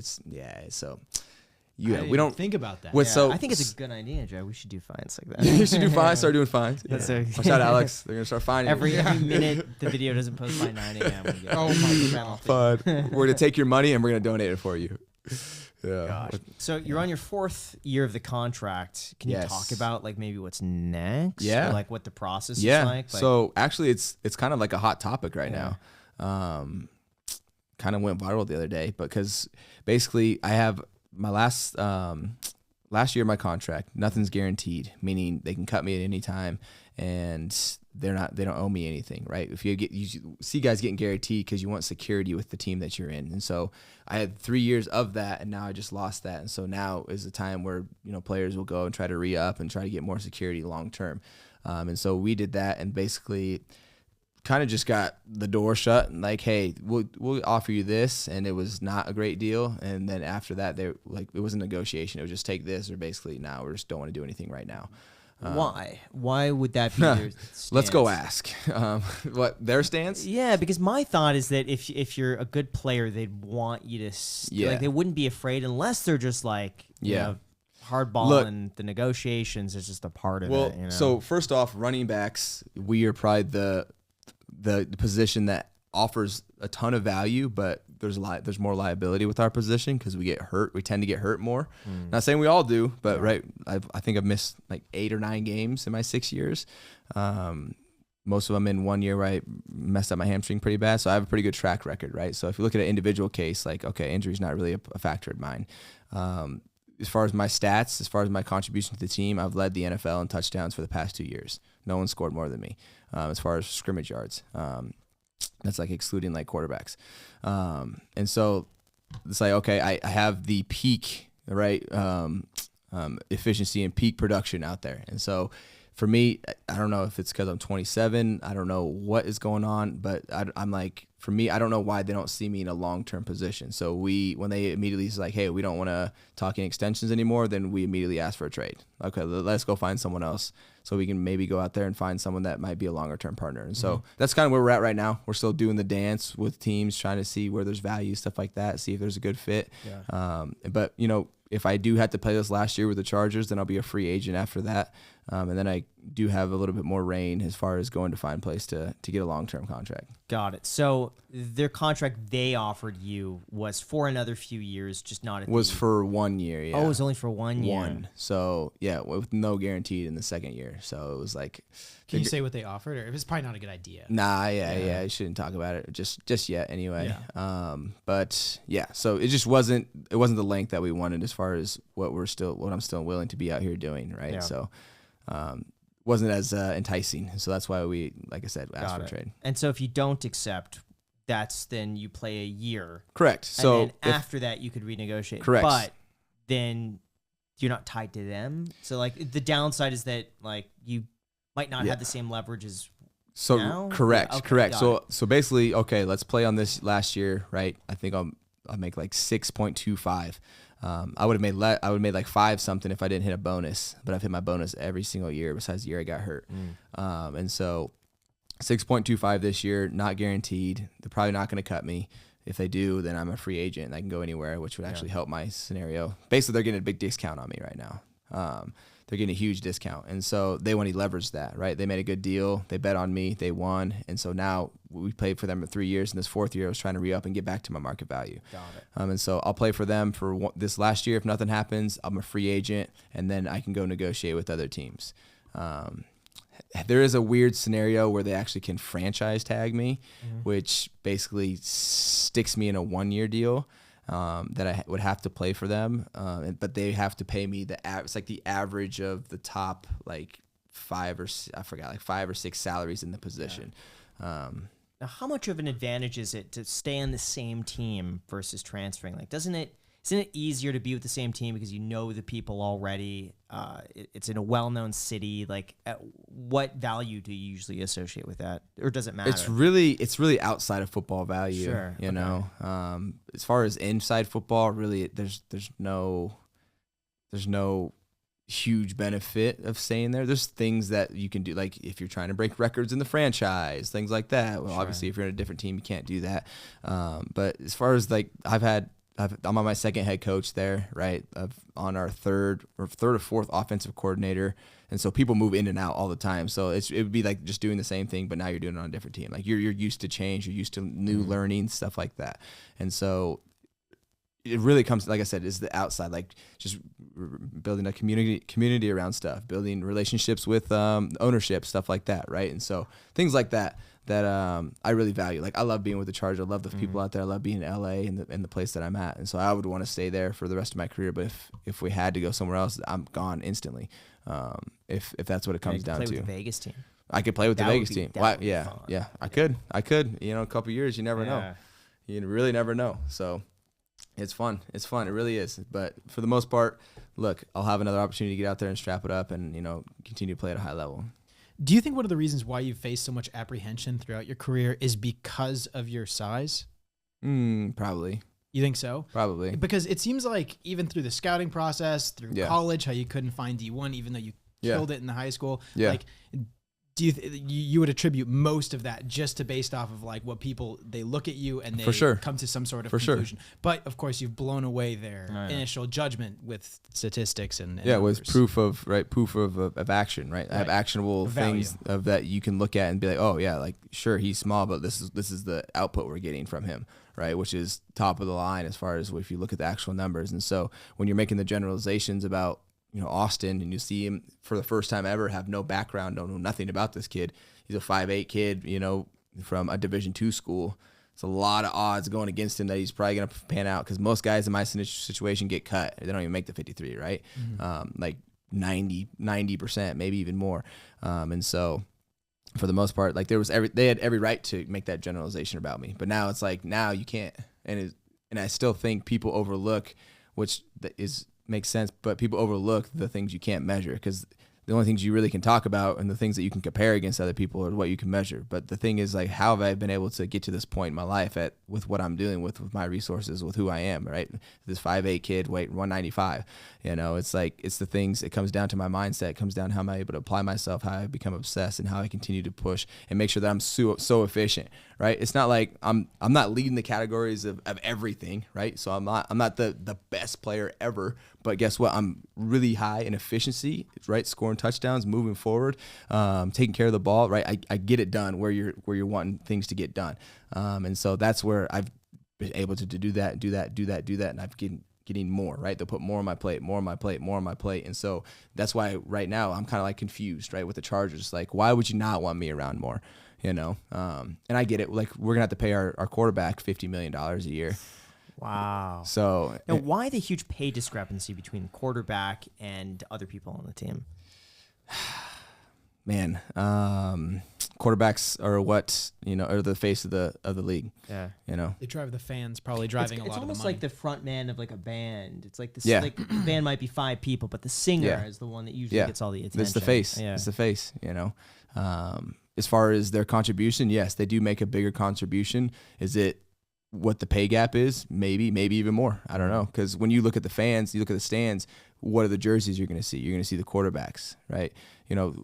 we don't think about that. I think it's a good idea, Joe. We should do fines like that. You should do fines. Start doing fines. That's Watch out, Alex. They're gonna start fining every you. minute the video doesn't post by 9 a.m. we get penalty. Fine. We're gonna take your money and we're gonna donate it for you. Yeah. Gosh. So you're on your 4th year of the contract. Can you talk about like maybe what's next? Yeah. Or, like what the process is like? So actually, it's kind of like a hot topic right now. Kind of went viral the other day because basically I have my last year of my contract. Nothing's guaranteed, meaning they can cut me at any time, and they don't owe me anything, right? If you see guys getting guaranteed because you want security with the team that you're in, and so I had 3 years of that, and now I just lost that, and so now is the time where players will go and try to re-up and try to get more security long term, and so we did that, and basically kind of just got the door shut and like, hey, we'll offer you this, and it was not a great deal, and then after that it was a negotiation. It was just take this, or basically now we just don't want to do anything right now. Why? Why would that be their stance? Let's go ask. What their stance? Yeah, because my thought is that if you're a good player, they'd want you to like they wouldn't be afraid unless they're just like hardball, and the negotiations is just a part of it. So first off, running backs, we are probably the position that offers a ton of value, but there's more liability with our position because we get hurt. We tend to get hurt more. Not saying we all do, but I think I've missed like 8 or 9 games in my 6 years. Most of them in 1 year where I messed up my hamstring pretty bad. So I have a pretty good track record, right? So if you look at an individual case, like, okay, injury's not really a factor of mine. As far as my stats, as far as my contribution to the team, I've led the NFL in touchdowns for the past 2 years. No one scored more than me as far as scrimmage yards. That's like excluding like quarterbacks. And so it's like, okay, I have the peak, right, efficiency and peak production out there. And so for me, I don't know if it's because I'm 27. I don't know what is going on, but I'm like for me, I don't know why they don't see me in a long-term position. So when they immediately is like, hey, we don't want to talk any extensions anymore, then we immediately ask for a trade. Okay, let's go find someone else so we can maybe go out there and find someone that might be a longer-term partner. And so that's kind of where we're at right now. We're still doing the dance with teams, trying to see where there's value, stuff like that, see if there's a good fit. Yeah. But, you know, if I do have to play this last year with the Chargers, then I'll be a free agent after that. And then I do have a little bit more reign as far as going to find a place to get a long-term contract. Got it. So their contract they offered you was for another few years, just not at Was for 1 year, yeah. Oh, it was only for 1 year. One. So, yeah, with no guaranteed in the second year. So it was like... Can you say what they offered? Or it's probably not a good idea. Nah, yeah, I shouldn't talk about it just yet anyway. Yeah. But yeah, so it just wasn't the length that we wanted as far as what I'm still willing to be out here doing, right? Yeah. So wasn't as enticing. So that's why we, like I said, asked for a trade. And so if you don't accept, then you play a year. Correct. So and then after that you could renegotiate. Correct. But then you're not tied to them. So like the downside is that like you might not have the same leverage as now? Correct. Okay, correct. got So basically, okay, let's play on this last year, right? I think I'll make like 6.25. I would have made like 5 something if I didn't hit a bonus, but I've hit my bonus every single year besides the year I got hurt. And so 6.25 this year, not guaranteed. They're probably not going to cut me. If they do, then I'm a free agent and I can go anywhere, which would actually help my scenario. Basically, they're getting a big discount on me right now. They're getting a huge discount. And so they want to leverage that, right? They made a good deal. They bet on me. They won. And so now we played for them for 3 years. And this 4th year, I was trying to re-up and get back to my market value. Got it. And so I'll play for them for this last year. If nothing happens, I'm a free agent. And then I can go negotiate with other teams. There is a weird scenario where they actually can franchise tag me, which basically sticks me in a 1-year deal. That I would have to play for them, but they have to pay me it's like the average of the top like 5 or 6 salaries in the position. Now, how much of an advantage is it to stay on the same team versus transferring? Like, isn't it easier to be with the same team because you know the people already? It's in a well-known city. Like, what value do you usually associate with that, or does it matter? It's really outside of football value. Sure. You know, as far as inside football, really, there's no huge benefit of staying there. There's things that you can do, like if you're trying to break records in the franchise, things like that. Well, obviously, if you're in a different team, you can't do that. But as far as like, I'm on my 2nd head coach there, right? On our third or 4th offensive coordinator. And so people move in and out all the time. So it would be like just doing the same thing, but now you're doing it on a different team. Like you're used to change, you're used to new learning, stuff like that. And so it really comes, like I said, is the outside, like just building a community around stuff, building relationships with ownership, stuff like that, right? And so things like that I really value. Like I love being with the Chargers. I love the people out there. I love being in LA and the place that I'm at. And so I would want to stay there for the rest of my career. But if we had to go somewhere else, I'm gone instantly. If that's what it comes down play to. With the Vegas team. I could play with the Vegas team. That would be yeah, fun. yeah. I could. You know, a couple years, you never know. You really never know. So it's fun. It really is. But for the most part, look, I'll have another opportunity to get out there and strap it up and, you know, continue to play at a high level. Do you think one of the reasons why you've faced so much apprehension throughout your career is because of your size? Probably. You think so? Probably. Because it seems like even through the scouting process, through college, how you couldn't find D1 even though you killed it in the high school. Yeah. Like, do you would attribute most of that just to based off of like what people, they look at you and they come to some sort of conclusion. But of course you've blown away their initial judgment with statistics and with proof of action, right? I have actionable things of that you can look at and be like, oh yeah, like sure he's small, but this is the output we're getting from him, right? Which is top of the line as far as if you look at the actual numbers. And so when you're making the generalizations about, you know, Austin, and you see him for the first time ever have no background, don't know nothing about this kid. He's a 5'8" kid, you know, from a Division II school. It's a lot of odds going against him that he's probably going to pan out because most guys in my situation get cut. They don't even make the 53, right? Like 90%, maybe even more. And so for the most part, like they had every right to make that generalization about me. But now it's like, now you can't. And I still think people overlook, which makes sense, but people overlook the things you can't measure because the only things you really can talk about and the things that you can compare against other people are what you can measure. But the thing is, like, how have I been able to get to this point in my life with what I'm dealing with my resources, with who I am, right? This 5'8" kid, weight 195. It's like, it's the things, it comes down to my mindset. It comes down to how I'm able to apply myself, how I become obsessed, and how I continue to push and make sure that I'm so efficient, right? It's not like I'm not leading the categories of everything, right? So I'm not the best player ever, but guess what? I'm really high in efficiency, right? Scoring touchdowns, moving forward, taking care of the ball, right? I get it done where you're wanting things to get done. And so that's where I've been able to do that, and I've getting more, right? They'll put more on my plate. And so that's why right now I'm kind of like confused, right, with the Chargers. Like, why would you not want me around more? And I get it. Like, we're gonna have to pay our quarterback $50 million a year. Wow. So now, why the huge pay discrepancy between quarterback and other people on the team? Man, quarterbacks are what, are the face of the league. Yeah. They drive the fans, probably driving a lot of the money. It's almost like the front man of like a band. It's like like the band might be 5 people, but the singer is the one that usually gets all the attention. It's the face. Yeah. It's the face, As far as their contribution, yes, they do make a bigger contribution. Is it what the pay gap is? Maybe even more. I don't know. Because when you look at the fans, you look at the stands, what are the jerseys you're going to see? You're going to see the quarterbacks, right?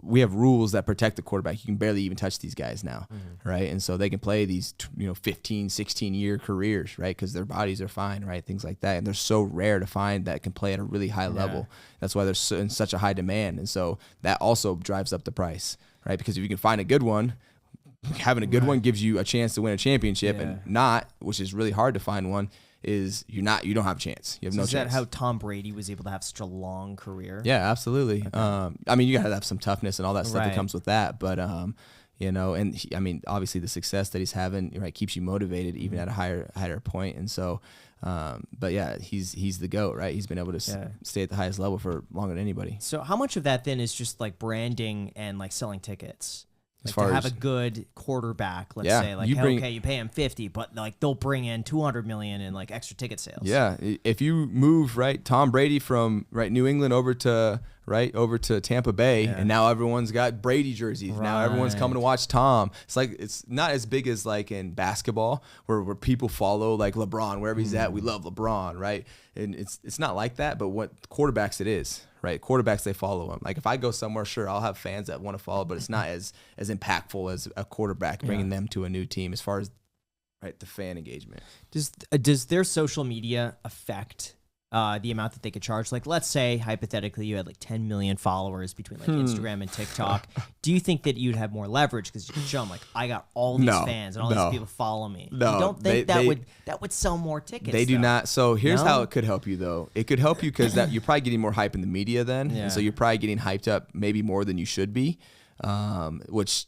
We have rules that protect the quarterback. You can barely even touch these guys now, right? And so they can play these, 15, 16-year careers, right? Because their bodies are fine, right? Things like that. And they're so rare to find that can play at a really high level. That's why they're in such a high demand. And so that also drives up the price, right? Because if you can find a good one, having a good one gives you a chance to win a championship, and not, which is really hard to find one, is you don't have a chance. You have no chance. Is that how Tom Brady was able to have such a long career? Yeah, absolutely. Okay. You gotta have some toughness and all that stuff that comes with that, but obviously the success that he's having, right, keeps you motivated even at a higher point. And so, but yeah, he's the GOAT, right? He's been able to stay at the highest level for longer than anybody. So how much of that then is just like branding and like selling tickets? As Like far to have as, a good quarterback, let's say, like, you pay him 50, but like they'll bring in 200 million in like extra ticket sales. Yeah, if you move Tom Brady from New England over to Tampa Bay, and now everyone's got Brady jerseys. Right. Now everyone's coming to watch Tom. It's not as big as like in basketball where people follow like LeBron wherever he's at. We love LeBron, right? And it's not like that. But what quarterbacks it is. Right, quarterbacks, they follow him. Like if I go somewhere, sure, I'll have fans that want to follow, but it's not as impactful as a quarterback bringing them to a new team as far as the fan engagement. Does their social media affect the amount that they could charge? Like, let's say hypothetically you had like 10 million followers between like Instagram and TikTok. Do you think that you'd have more leverage because you could show them like, I got all these fans and all these people follow me? No, you don't think that would sell more tickets? They do not. So here's how it could help you though. It could help you because that you're probably getting more hype in the media then, and so you're probably getting hyped up maybe more than you should be. Which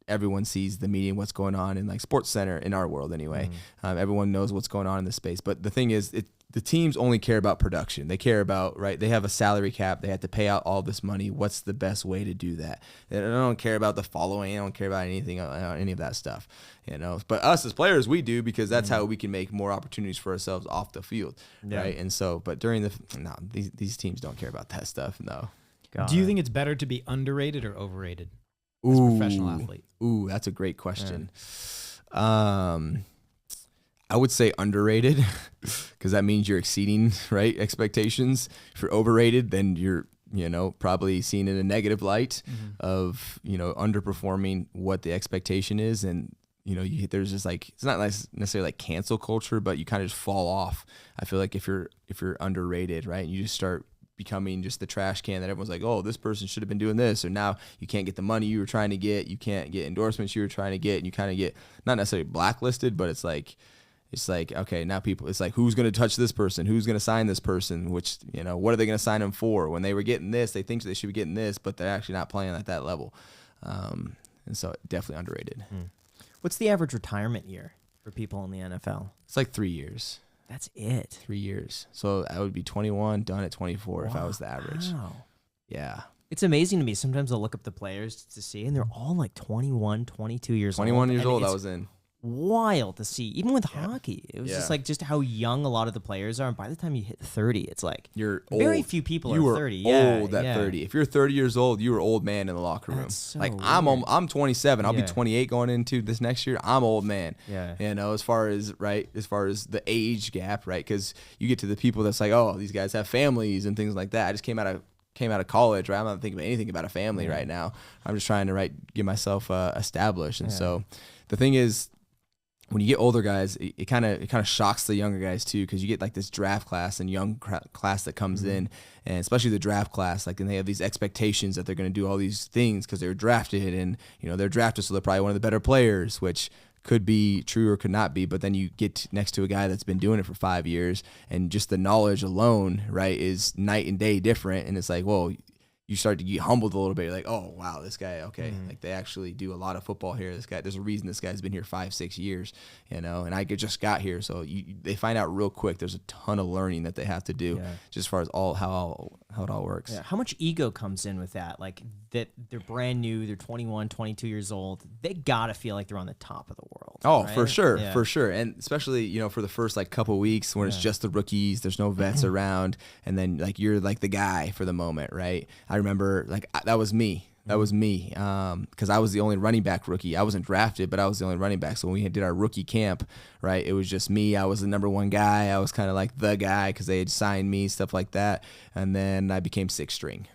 everyone sees the media and what's going on in like Sports Center in our world anyway. Everyone knows what's going on in this space. But the thing is, the teams only care about production. They care about, they have a salary cap. They have to pay out all this money. What's the best way to do that? They don't care about the following. They don't care about anything, any of that stuff. But us as players, we do because that's how we can make more opportunities for ourselves off the field, right? And so, but during these teams don't care about that stuff, no. Do you think it's better to be underrated or overrated as a professional athlete? Ooh, that's a great question. I would say underrated because that means you're exceeding expectations. If you're overrated, then you're probably seen in a negative light of underperforming what the expectation is, and there's just like, it's not necessarily like cancel culture, but you kind of just fall off. I feel like if you're underrated, right, and you just start becoming just the trash can that everyone's like, oh, this person should have been doing this, or now you can't get the money you were trying to get, you can't get endorsements you were trying to get, and you kind of get not necessarily blacklisted, but it's like, okay, now people, it's like, who's going to touch this person? Who's going to sign this person? Which, what are they going to sign them for? When they were getting this, they think they should be getting this, but they're actually not playing at that level. And so definitely underrated. What's the average retirement year for people in the NFL? It's like 3 years. That's it. 3 years. So I would be 21, done at 24 if I was the average. Wow. Yeah. It's amazing to me. Sometimes I'll look up the players to see, and they're all like 21, 22 years old. 21 years old I was in. wild to see. Even with hockey, it was just like just how young a lot of the players are. And by the time you hit 30, it's like you're very old. few people you are 30. Yeah, old at yeah. 30. If you're 30 years old, you were old man in the locker room. That's so like weird. I'm 27. I'll be Yeah. 28 going into this next year. I'm old man. Yeah. You know, as far as the age gap, right? Because you get to the people that's like, oh, these guys have families and things like that. I just came out of college, right? I'm not thinking about anything about a family right now. I'm just trying to get myself established. And so the thing is, when you get older guys, it kind of shocks the younger guys too, because you get like this draft class and young class that comes in, and especially the draft class, like, and they have these expectations that they're going to do all these things because they're drafted, and they're drafted, so they're probably one of the better players, which could be true or could not be. But then you get next to a guy that's been doing it for 5 years, and just the knowledge alone, right, is night and day different. And it's like, well, you start to get humbled a little bit. You're like, oh, wow, this guy, okay. Like, they actually do a lot of football here. This guy, there's a reason this guy's been here 5-6 years, and I just got here. So they find out real quick there's a ton of learning that they have to do, just as far as how it all works. Yeah. How much ego comes in with that? Like, that they're brand new, they're 21, 22 years old. They got to feel like they're on the top of the world. Oh, right? for sure, for sure. And especially, for the first like couple weeks when it's just the rookies, there's no vets around, and then like you're like the guy for the moment, right? I remember that was me. That was me, because I was the only running back rookie. I wasn't drafted, but I was the only running back. So when we did our rookie camp, right, it was just me. I was the number one guy. I was kind of like the guy because they had signed me, stuff like that. And then I became sixth string.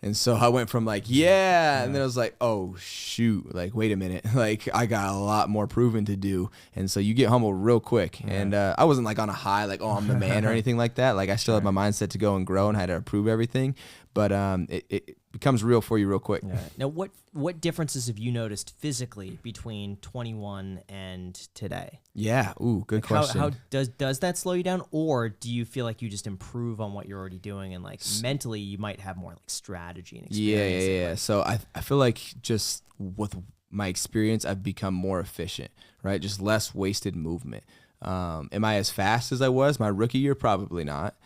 And so I went from like, and then I was like, oh, shoot, like, wait a minute. Like, I got a lot more proving to do. And so you get humbled real quick. And I wasn't like on a high, like, oh, I'm the man or anything like that. Like, I still had my mindset to go and grow and had to prove everything. But it becomes real for you real quick. Yeah. Now, what differences have you noticed physically between 21 and today? Yeah. Ooh, good question. How does that slow you down, or do you feel like you just improve on what you're already doing, and like mentally you might have more like strategy and experience? Yeah. Like, so I feel like just with my experience, I've become more efficient, right? Just less wasted movement. Am I as fast as I was my rookie year? Probably not.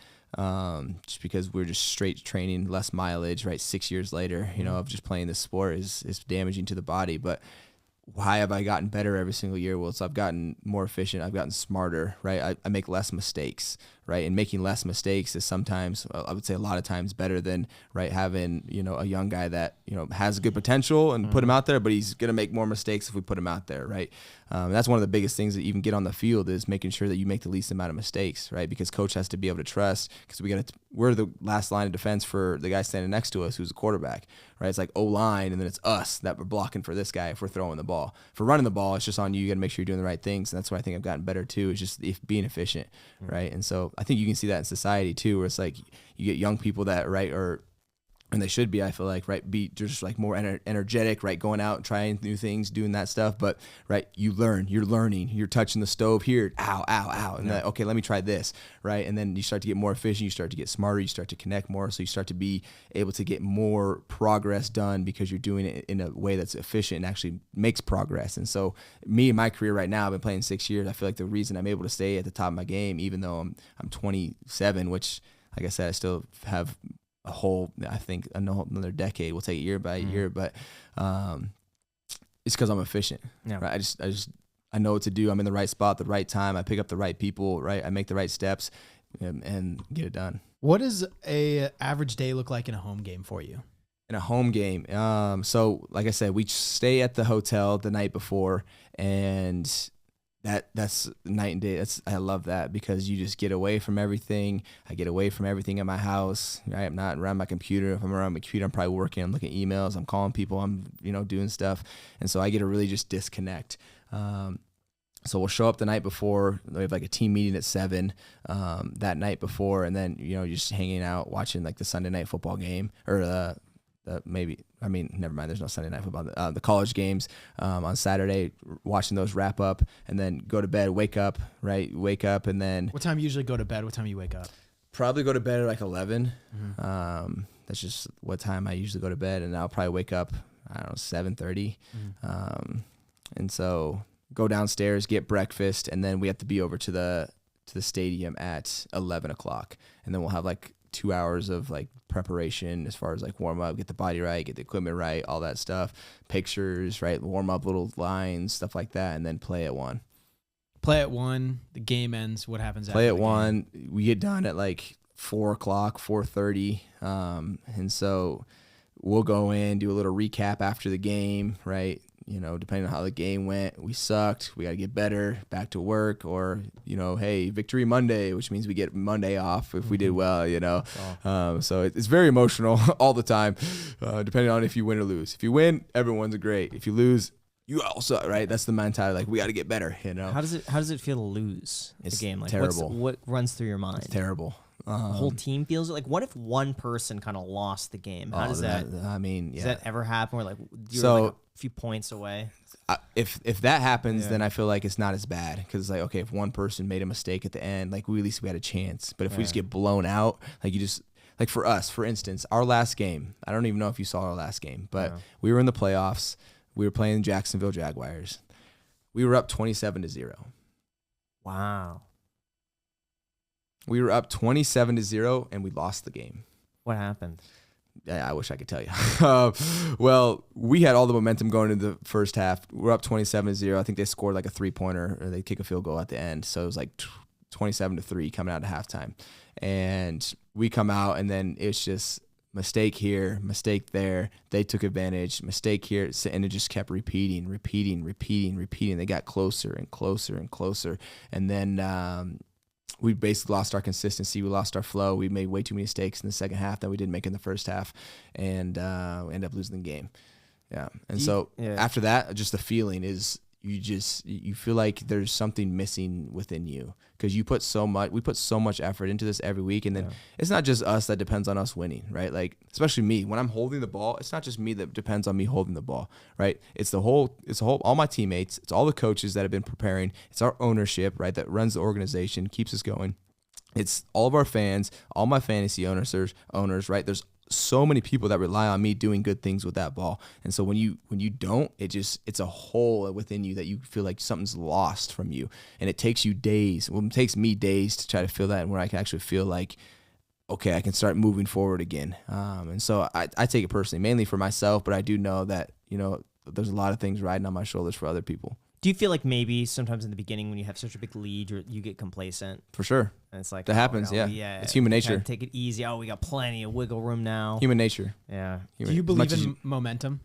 Just because we're just straight training, less mileage, right? 6 years later, of just playing this sport is damaging to the body. But why have I gotten better every single year? Well, I've gotten more efficient. I've gotten smarter, right? I make less mistakes, right? And making less mistakes is sometimes, I would say a lot of times, better than, right, having, a young guy that, has good potential and put him out there, but he's going to make more mistakes if we put him out there, right? That's one of the biggest things that you can get on the field is making sure that you make the least amount of mistakes, right? Because coach has to be able to trust, because we're the last line of defense for the guy standing next to us who's a quarterback, right? It's like O-line, and then it's us that we're blocking for this guy if we're throwing the ball. For running the ball, it's just on you. You got to make sure you're doing the right things, and that's why I think I've gotten better too, is just being efficient, right? And so I think you can see that in society too, where it's like you get young people that, right, and they should be, I feel like, right, be just like more energetic, right, going out and trying new things, doing that stuff. But, right, you're learning, you're touching the stove here, ow, and then, okay, let me try this, right? And then you start to get more efficient, you start to get smarter, you start to connect more, so you start to be able to get more progress done because you're doing it in a way that's efficient and actually makes progress. And so me in my career right now, I've been playing 6 years. I feel like the reason I'm able to stay at the top of my game, even though I'm 27, which, like I said, I still have a whole, I think another decade. We'll take it year by year, but it's because I'm efficient. Yeah. Right. I know what to do. I'm in the right spot, the right time. I pick up the right people. Right. I make the right steps, and get it done. What does a average day look like in a home game for you? In a home game, so like I said, we stay at the hotel the night before, and that's night and day. I love that because you just get away from everything. I get away from everything in my house. Right? I'm not around my computer. If I'm around my computer, I'm probably working. I'm looking at emails. I'm calling people. I'm doing stuff, and so I get to really just disconnect. So we'll show up the night before. We have like a team meeting at 7 that night before, and then just hanging out watching like the Sunday night football game or never mind. There's no Sunday night football. The college games on Saturday, watching those wrap up, and then go to bed, wake up, and then. What time you usually go to bed? What time you wake up? Probably go to bed at like 11. That's just what time I usually go to bed, and I'll probably wake up, I don't know, 7:30. And so go downstairs, get breakfast, and then we have to be over to the stadium at 11 o'clock, and then we'll have like 2 hours of like preparation as far as like warm up, get the body right, get the equipment right, all that stuff, pictures, right, warm up little lines, stuff like that, and then play at 1. Play at 1, the game ends. What happens after Play at the 1. game? We get done at like 4 o'clock, 4:30, and so we'll go in, do a little recap after the game, right? You know, depending on how the game went, we sucked, we got to get better, back to work, or, you know, hey, victory Monday, which means we get Monday off if we did well, you know. So it's very emotional all the time, depending on if you win or lose. If you win, everyone's great. If you lose, you also, right? That's the mentality. Like, we got to get better, you know. How does it feel to lose the game? Like, terrible. What runs through your mind? It's terrible. The whole team feels it. Like, what if one person kind of lost the game? How does that? I mean, Does that ever happen? Where like you're So- like a few points away? If that happens, then I feel like it's not as bad, because like, okay, if one person made a mistake at the end, like, at least we had a chance. But if we just get blown out, like, you just, like, for us, for instance, our last game, I don't even know if you saw our last game, but we were in the playoffs. We were playing Jacksonville Jaguars. We were up 27-0. Wow. We were up 27-0, and we lost the game. What happened? I wish I could tell you. Well, we had all the momentum going into the first half. We're up 27-0. I think they scored like a 3-pointer, or they kick a field goal at the end. So it was like 27-3 coming out of halftime. And we come out, and then it's just mistake here, mistake there. They took advantage, mistake here, and it just kept repeating. They got closer and closer and closer. And then we basically lost our consistency. We lost our flow. We made way too many mistakes in the second half that we didn't make in the first half, and we ended up losing the game. Yeah. And so after that, just the feeling is you feel like there's something missing within you, because we put so much effort into this every week. And then it's not just us that depends on us winning, right? Like, especially me, when I'm holding the ball, it's not just me that depends on me holding the ball, right? It's all my teammates. It's all the coaches that have been preparing. It's our ownership, right? That runs the organization, keeps us going. It's all of our fans, all my fantasy owners, right? There's so many people that rely on me doing good things with that ball. And so when you don't, it's a hole within you that you feel like something's lost from you. And it takes you days. Well, it takes me days to try to feel that, and where I can actually feel like, okay, I can start moving forward again. And so I take it personally, mainly for myself, but I do know that, you know, there's a lot of things riding on my shoulders for other people. Do you feel like maybe sometimes in the beginning when you have such a big lead, you get complacent? For sure. And it's like, that happens, no, yeah. It's human nature. Take it easy. Oh, we got plenty of wiggle room now. Human nature. Yeah. Do you believe in momentum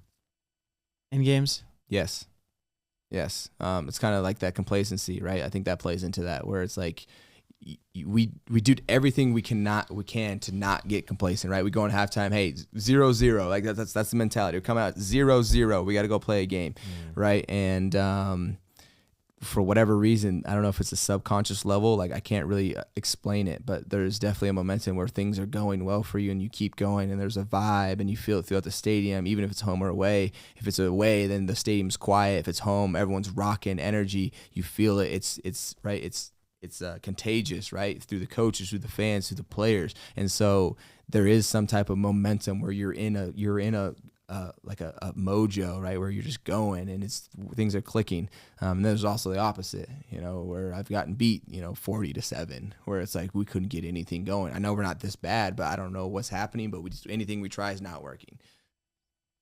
in games? Yes. It's kind of like that complacency, right? I think that plays into that, where it's like we do everything we can to not get complacent, right? We go in halftime, hey, 0-0, like that's the mentality. We come out 0-0, we got to go play a game, right? And for whatever reason, I don't know if it's a subconscious level, like I can't really explain it, but there's definitely a momentum where things are going well for you, and you keep going, and there's a vibe, and you feel it throughout the stadium, even if it's home or away. If it's away, then the stadium's quiet. If it's home, everyone's rocking energy. You feel it. It's right. It's contagious, right? Through the coaches, through the fans, through the players. And so there is some type of momentum where you're in a mojo, right? Where you're just going, and things are clicking. And there's also the opposite, you know, where I've gotten beat, 40-7, where it's like we couldn't get anything going. I know we're not this bad, but I don't know what's happening, but anything we try is not working.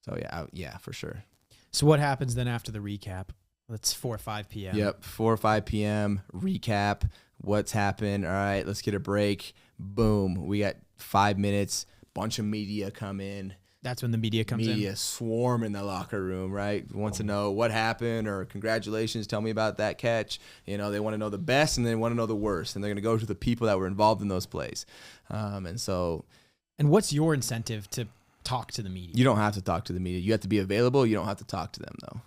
So yeah, for sure. So what happens then after the recap? It's 4 or 5 p.m. Yep, 4 or 5 p.m. Recap. What's happened? All right, let's get a break. Boom. We got 5 minutes. Bunch of media come in. That's when the media comes in. Media swarm in the locker room, right? Wants to know what happened, or congratulations, tell me about that catch. They want to know the best, and they want to know the worst, and they're going to go to the people that were involved in those plays. And what's your incentive to talk to the media? You don't have to talk to the media. You have to be available. You don't have to talk to them, though.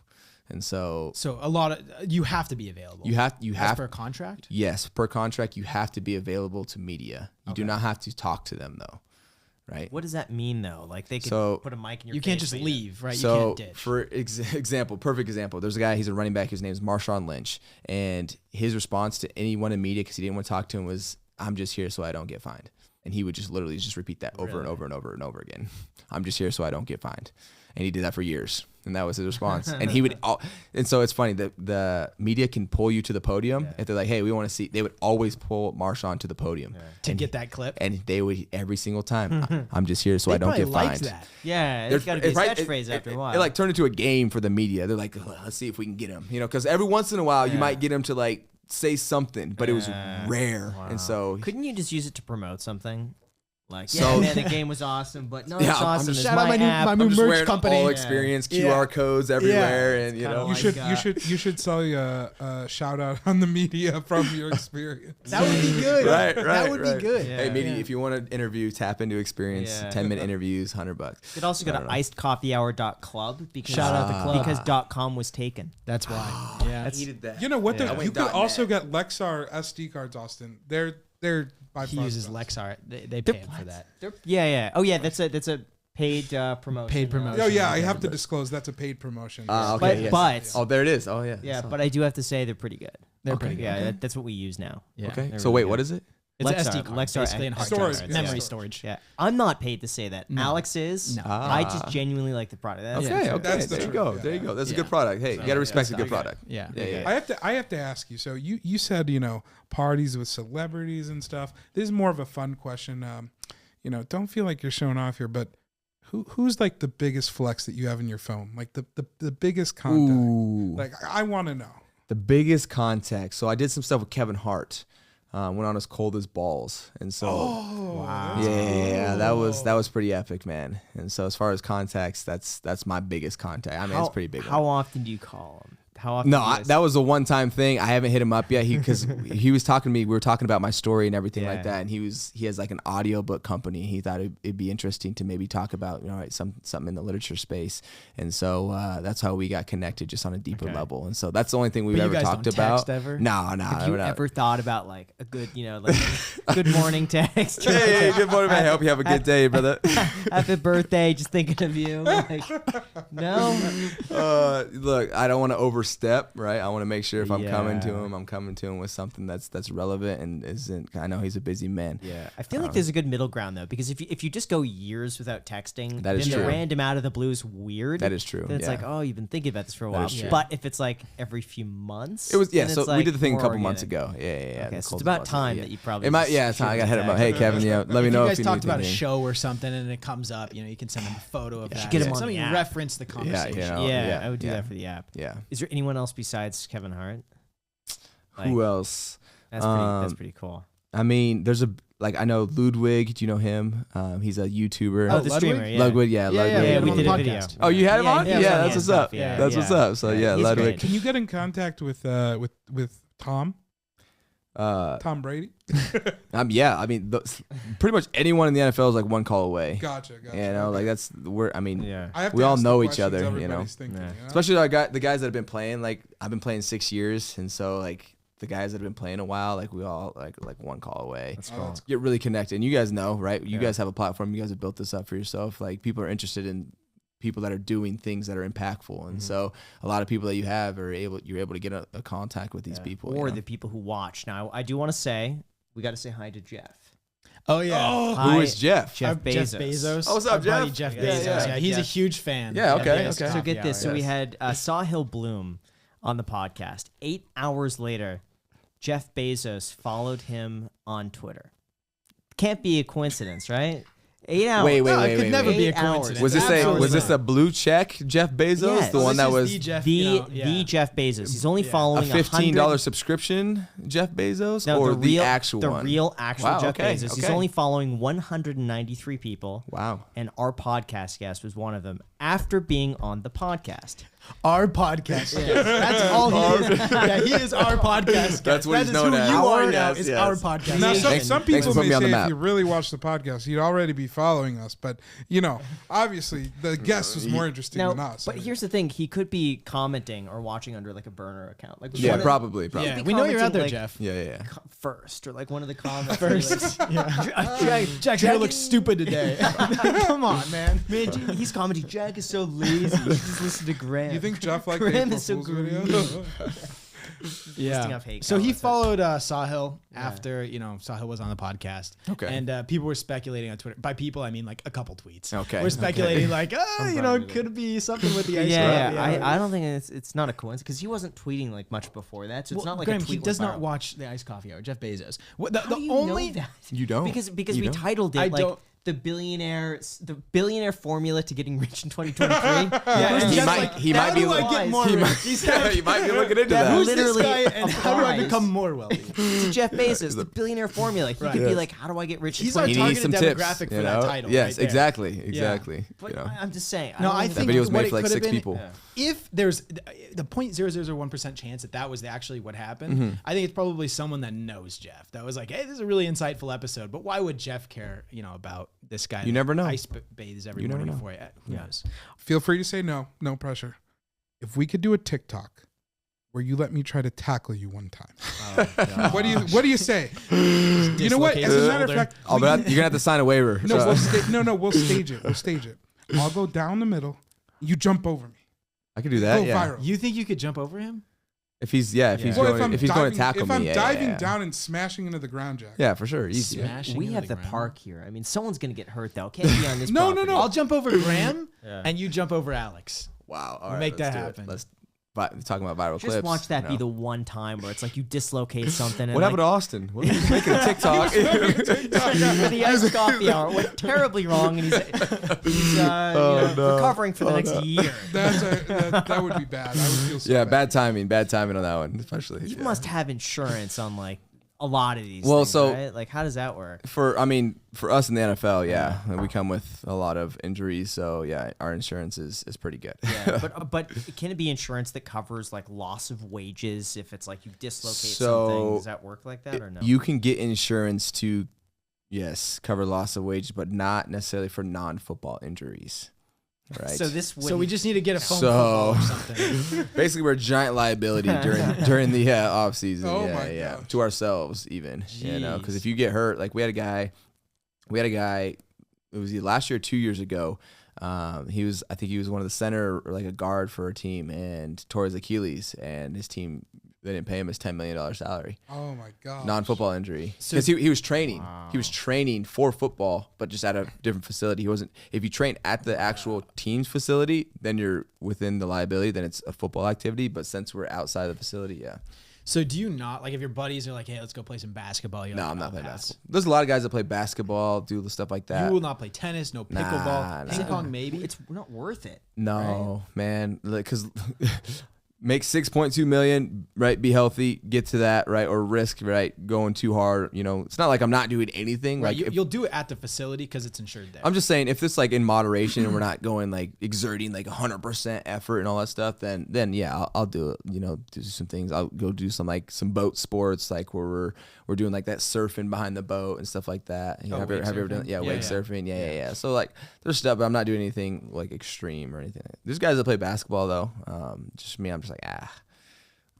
And so a lot of you have to be available. You have per contract? Yes, per contract you have to be available to media. You do not have to talk to them, though. Right? What does that mean, though? Like, they could put a mic in your face. You can't just leave, right? So, you can't ditch. For perfect example, there's a guy, he's a running back, his name is Marshawn Lynch, and his response to anyone in media, because he didn't want to talk to him, was, I'm just here so I don't get fined. And he would just literally repeat that over and over and over and over again. I'm just here so I don't get fined. And he did that for years. And that was his response. And he would, and so it's funny that the media can pull you to the podium. If they're like, hey, we want to see, they would always pull Marshawn to the podium to get that clip. And they would every single time. I'm just here so I don't probably get liked fined. that. Yeah, it's got to be a catchphrase after a while. It like turned into a game for the media. They're like, let's see if we can get him. Because every once in a while you might get him to like say something, but it was rare. And so couldn't you just use it to promote something? Like, So- man, the game was awesome, but no, it's Yeah, I'm awesome. just- It's shout out my app. new I'm just merch wearing company. all Yeah. experience QR codes everywhere, and kinda You like, should you should sell you a shout out on the media from your experience. That would be good. Right, That would right. be good. Hey, media, if you want to interview, tap into experience. Yeah. 10-minute interviews, $100. You could also go to icedcoffeehour.club because Shout out the club. because .com was taken. That's why. Yeah. Hated that. You know what? Yeah. though? You could also get Lexar SD cards, Austin. They're by He far uses the best. Lexar. They pay him for that. Yeah. Oh yeah, that's a paid promotion. Paid promotion. Oh yeah, I have to disclose that's a paid promotion. Okay, But- yes. Oh, there it is. Oh, yeah. Yeah, So- but I do have to say they're pretty good. They're pretty good. Yeah, that's what we use now. Yeah. Okay. They're So really wait, good. what is it? It's Lexar- an SD card, Lexar basically, and hard storage, drive. yeah. Memory Storage. storage. Yeah, I'm not paid to say that. No. Alex is. No. I just genuinely like the product. That's Okay, it. okay. That's the There you truth, go. yeah. There you go. That's a Yeah. good product. Hey, you got to respect a good that's product. Yeah. Yeah. I have to ask you. So you said parties with celebrities and stuff. This is more of a fun question. Don't feel like you're showing off here, but who's like the biggest flex that you have in your phone? Like the biggest contact. Ooh. Like I want to know. The biggest contact. So I did some stuff with Kevin Hart. Went on as cold as balls, and so Wow. yeah, that was pretty epic, man. And so as far as contacts, that's my biggest contact. I mean, it's a pretty big. How one. often do you call him? How often? No, do you guys- that was a one-time thing. I haven't hit him up yet. Because he was talking to me. We were talking about my story and everything like Yeah. that. And he has like an audiobook company. He thought it'd be interesting to maybe talk about something in the literature space. And so that's how we got connected, just on a deeper level. And so that's the only thing we've But you ever guys talked don't about. text ever? No. Have you we're not. ever thought about like a good, like a good morning text? Hey, good morning, man. I hope you have a good day, brother. Happy birthday! Just thinking of you. Like, no. Look, I don't want to overstep, right? I want to make sure if I'm coming to Yeah. him, I'm coming to him with something that's relevant and isn't. I know he's a busy man. Yeah, I feel like there's a good middle ground though, because if you just go years without texting, That is then the true. random out of the blue is weird. That is true, Then it's yeah. like, oh, you've been thinking about this for a while. is true. But if it's like every few months, It was then So it's, we like did the thing a more couple months organic. ago. Yeah. Okay, the so cold it's about balls, time yeah. that you probably. It might. just Yeah, it's time. I shoot got to hit him up. text. Hey, Kevin. Let me If know you if guys you talked need about a anything. show or something and it comes up, you can send them a photo of that. get 'em on Something the app. reference the conversation. Yeah, Yeah, I would do yeah. that for the app. Yeah. Is there anyone else besides Kevin Hart? Like, Who else? That's pretty cool. I mean, I know Ludwig. Do you know him? He's a YouTuber. Oh, the Ludwig? streamer. Yeah. Ludwig. Yeah, Yeah, Ludwig. Yeah, we we had did him a on the video. podcast. Oh, you had him on? he Yeah, was on that's the what's stuff, up. yeah, That's what's up. So yeah, he's Ludwig. great. Can you get in contact with Tom Brady? Yeah. I mean, pretty much anyone in the NFL is like one call away. Gotcha. Like that's I mean, Yeah. I have to we all ask the know each questions other, everybody's thinking, Yeah. especially the guys that have been playing. Like I've been playing 6 years, and so like the guys that have been playing a while, like we all like one call away. That's cool. Get really connected. And you guys know, right? You guys have a platform. You guys have built this up for yourself. Like people are interested in people that are doing things that are impactful, and so a lot of people that you have you're able to get a contact with these people, or the people who watch. Now, I do want to say we got to say hi to Jeff. Oh yeah. Who is Jeff? Jeff Jeff Bezos. Bezos. Oh, what's up, Our buddy Jeff? Jeff Yeah, Bezos. yeah. Yeah, he's a Jeff. huge fan. Yeah, okay, of okay. So get this. So we Yes. had Sahil Bloom on the podcast. 8 hours later, Jeff Bezos followed him on Twitter. Can't be a coincidence, right? 8 hours. Wait, No, it could never be a 8 hours. coincidence. Was this Absolutely a blue check Jeff Bezos? Yes. The Oh, one this that is was the Jeff, The Jeff Bezos. He's only Yeah. a following $15 subscription Jeff Bezos, No, or the real, actual the one? real actual Wow, Jeff okay, Bezos. He's okay. only following 193 people. Wow. And our podcast guest was one of them after being on the podcast. Our podcast. That's all he is. Yeah, he is our podcast. That's what That he's is known who as. you are Yes, now. Is yes. our podcast. Now, Thanks- some thanks people for putting may me on say the if map. you really watch the podcast, you'd already be following us. But, obviously the guest was more interesting Now, than us. but here's the thing: he could be commenting or watching under like a burner account. Like Yeah, one of- probably. Yeah, be we know you're out commenting, there, like, Jeff. Yeah. first or like one of the comments. First. Yeah. Jack, you look stupid today. Come on, man. Man, dude, he's commenting. Jack is so lazy. You should just listen to Graham. you think Jeff liked Graham the is so April Fool's video? listing off hate So he comments. followed Sahil after, Sahil was on the podcast. Okay. And people were speculating on Twitter. By people, I mean like a couple tweets. Okay. We're speculating like, could be something with the ice. Yeah. I don't think it's not a coincidence because he wasn't tweeting like much before that. So it's not like Graham, a tweet he does went not viral. watch the Iced Coffee Hour. Jeff Bezos. How do you know that? You don't? Because You we don't? titled it I like don't. the billionaire formula to getting rich in 2023. Yeah, He Jeff's might- like, he how might be do I like- get more he rich? might- He's Yeah, you might be looking into that. Who's this literally guy and how do I applies. become more wealthy? to Jeff Bezos, the billionaire formula. He could be like, how do I get rich in He's our 2023? He needs some targeted tips. demographic You for that know? title Yes, right there. exactly. But You know? I'm just saying. No, I don't think think video was what made it for like could have 6 been, people. if there's the 0.001% chance that was actually what happened, I think it's probably someone that knows Jeff that was like, hey, this is a really insightful episode. But why would Jeff care, about this guy? You never know. Ice bathes every You never morning know. before he, who knows? Feel free to say no. No pressure. If we could do a TikTok where you let me try to tackle you one time, what do you say? You know what? Dislocate As his a matter of shoulder. fact, Oh, but you're gonna have to sign a waiver. no, So- we'll stage it. We'll stage it. I'll go down the middle. You jump over me. I could do that. Go Yeah. viral. You think you could jump over him? If he's Yeah. going to tackle if me, I'm yeah, diving yeah. down and smashing into the ground, Jack. Yeah, for sure. Easy. Smashing we into have the ground. park here. I mean, someone's gonna get hurt though. Can't be on this. No, property. I'll jump over Graham, Yeah. and you jump over Alex. Wow. All We'll right, make let's that do it. happen. Let's talking about viral Just clips. watch that you be know. the one time where it's like you dislocate something. And What happened to Austin? What was he making a TikTok? for the iced coffee hour went terribly wrong, and he's recovering for the next year. That would be bad. I would feel so Yeah, bad. bad timing on that one, especially. You yeah. must have insurance on like a lot of these. Well, things, so- right? Like, how does that work? For us in the NFL, yeah, we come with a lot of injuries, so yeah, our insurance is pretty good. Yeah, but can it be insurance that covers like loss of wages if it's like you dislocate So, something? Does that work like that or no? You can get insurance to, yes, cover loss of wages, but not necessarily for non-football injuries. Right. So this would So we just need to get a phone So- football or something. Basically, we're a giant liability during the off season. Oh yeah, my yeah, gosh. to ourselves even. Because if you get hurt, like we had a guy. It was either last year or 2 years ago. I think he was one of the center or like a guard for a team and tore his Achilles, and his team, they didn't pay him his $10 million salary. Oh my god. Non-football injury. So- Because he was training. Wow. He was training for football, but just at a different facility. He wasn't. If you train at the actual team's facility, then you're within the liability. Then it's a football activity. But since we're outside the facility, yeah. So do you not, like if your buddies are like, hey, let's go play some basketball. You're No, like, I'm not I'll playing pass. basketball. There's a lot of guys that play basketball, do stuff like that. You will not play tennis, no pickleball, Nah, ping nah. pong maybe. it's not worth it. No, man, because make 6.2 million, right? Be healthy, get to that, right? Or risk, right? Going too hard, it's not like I'm not doing anything. Right, Like if- you'll do it at the facility because it's insured there. I'm just saying, if it's like in moderation and we're not going like exerting like 100% effort and all that stuff, then yeah, I'll do it. Do some things. I'll go do some boat sports, like where we're doing like that surfing behind the boat and stuff like that. Oh, Have you wake ever done? surfing? Yeah, Yeah, wake yeah. surfing. Yeah. So like, there's stuff, but I'm not doing anything like extreme or anything. There's guys that play basketball though. Just me, I'm just like,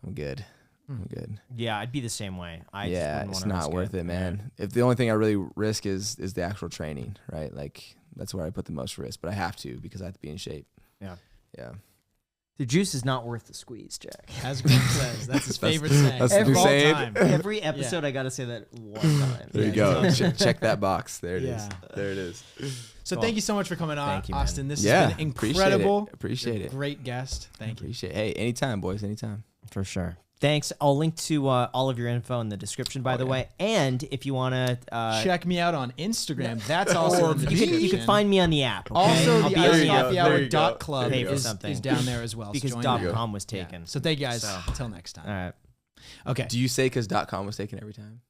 I'm good. I'm good. Yeah, I'd be the same way. I just Yeah, wouldn't it's wanna not risk worth it, man. If the only thing I really risk is the actual training, right? Like that's where I put the most risk, but I have to because I have to be in shape. Yeah. Yeah. The juice is not worth the squeeze, Jack. As Graham says, that's his favorite saying. that's the of new all saying. time. Every episode, I gotta say that one time. There you go. Check that box. There it is. Yeah. There it is. So Cool. thank you so much for coming on, Thank you, man. Austin. This Yeah, has been appreciate it. incredible. Appreciate You're a it. Great guest. Thank you. Appreciate it. Hey, anytime, boys. Anytime. For sure. Thanks. I'll link to all of your info in the description, by the way. And if you want to Check me out on Instagram. That's also in the you description. can find me on the app. Okay? Also, I'll the be on Ice the app Coffee There Hour you go. dot club Pay for is something. down there as well. So because join .com that. was taken. So thank you guys. So- Until next time. All right. Okay. Do you say because .com was taken every time?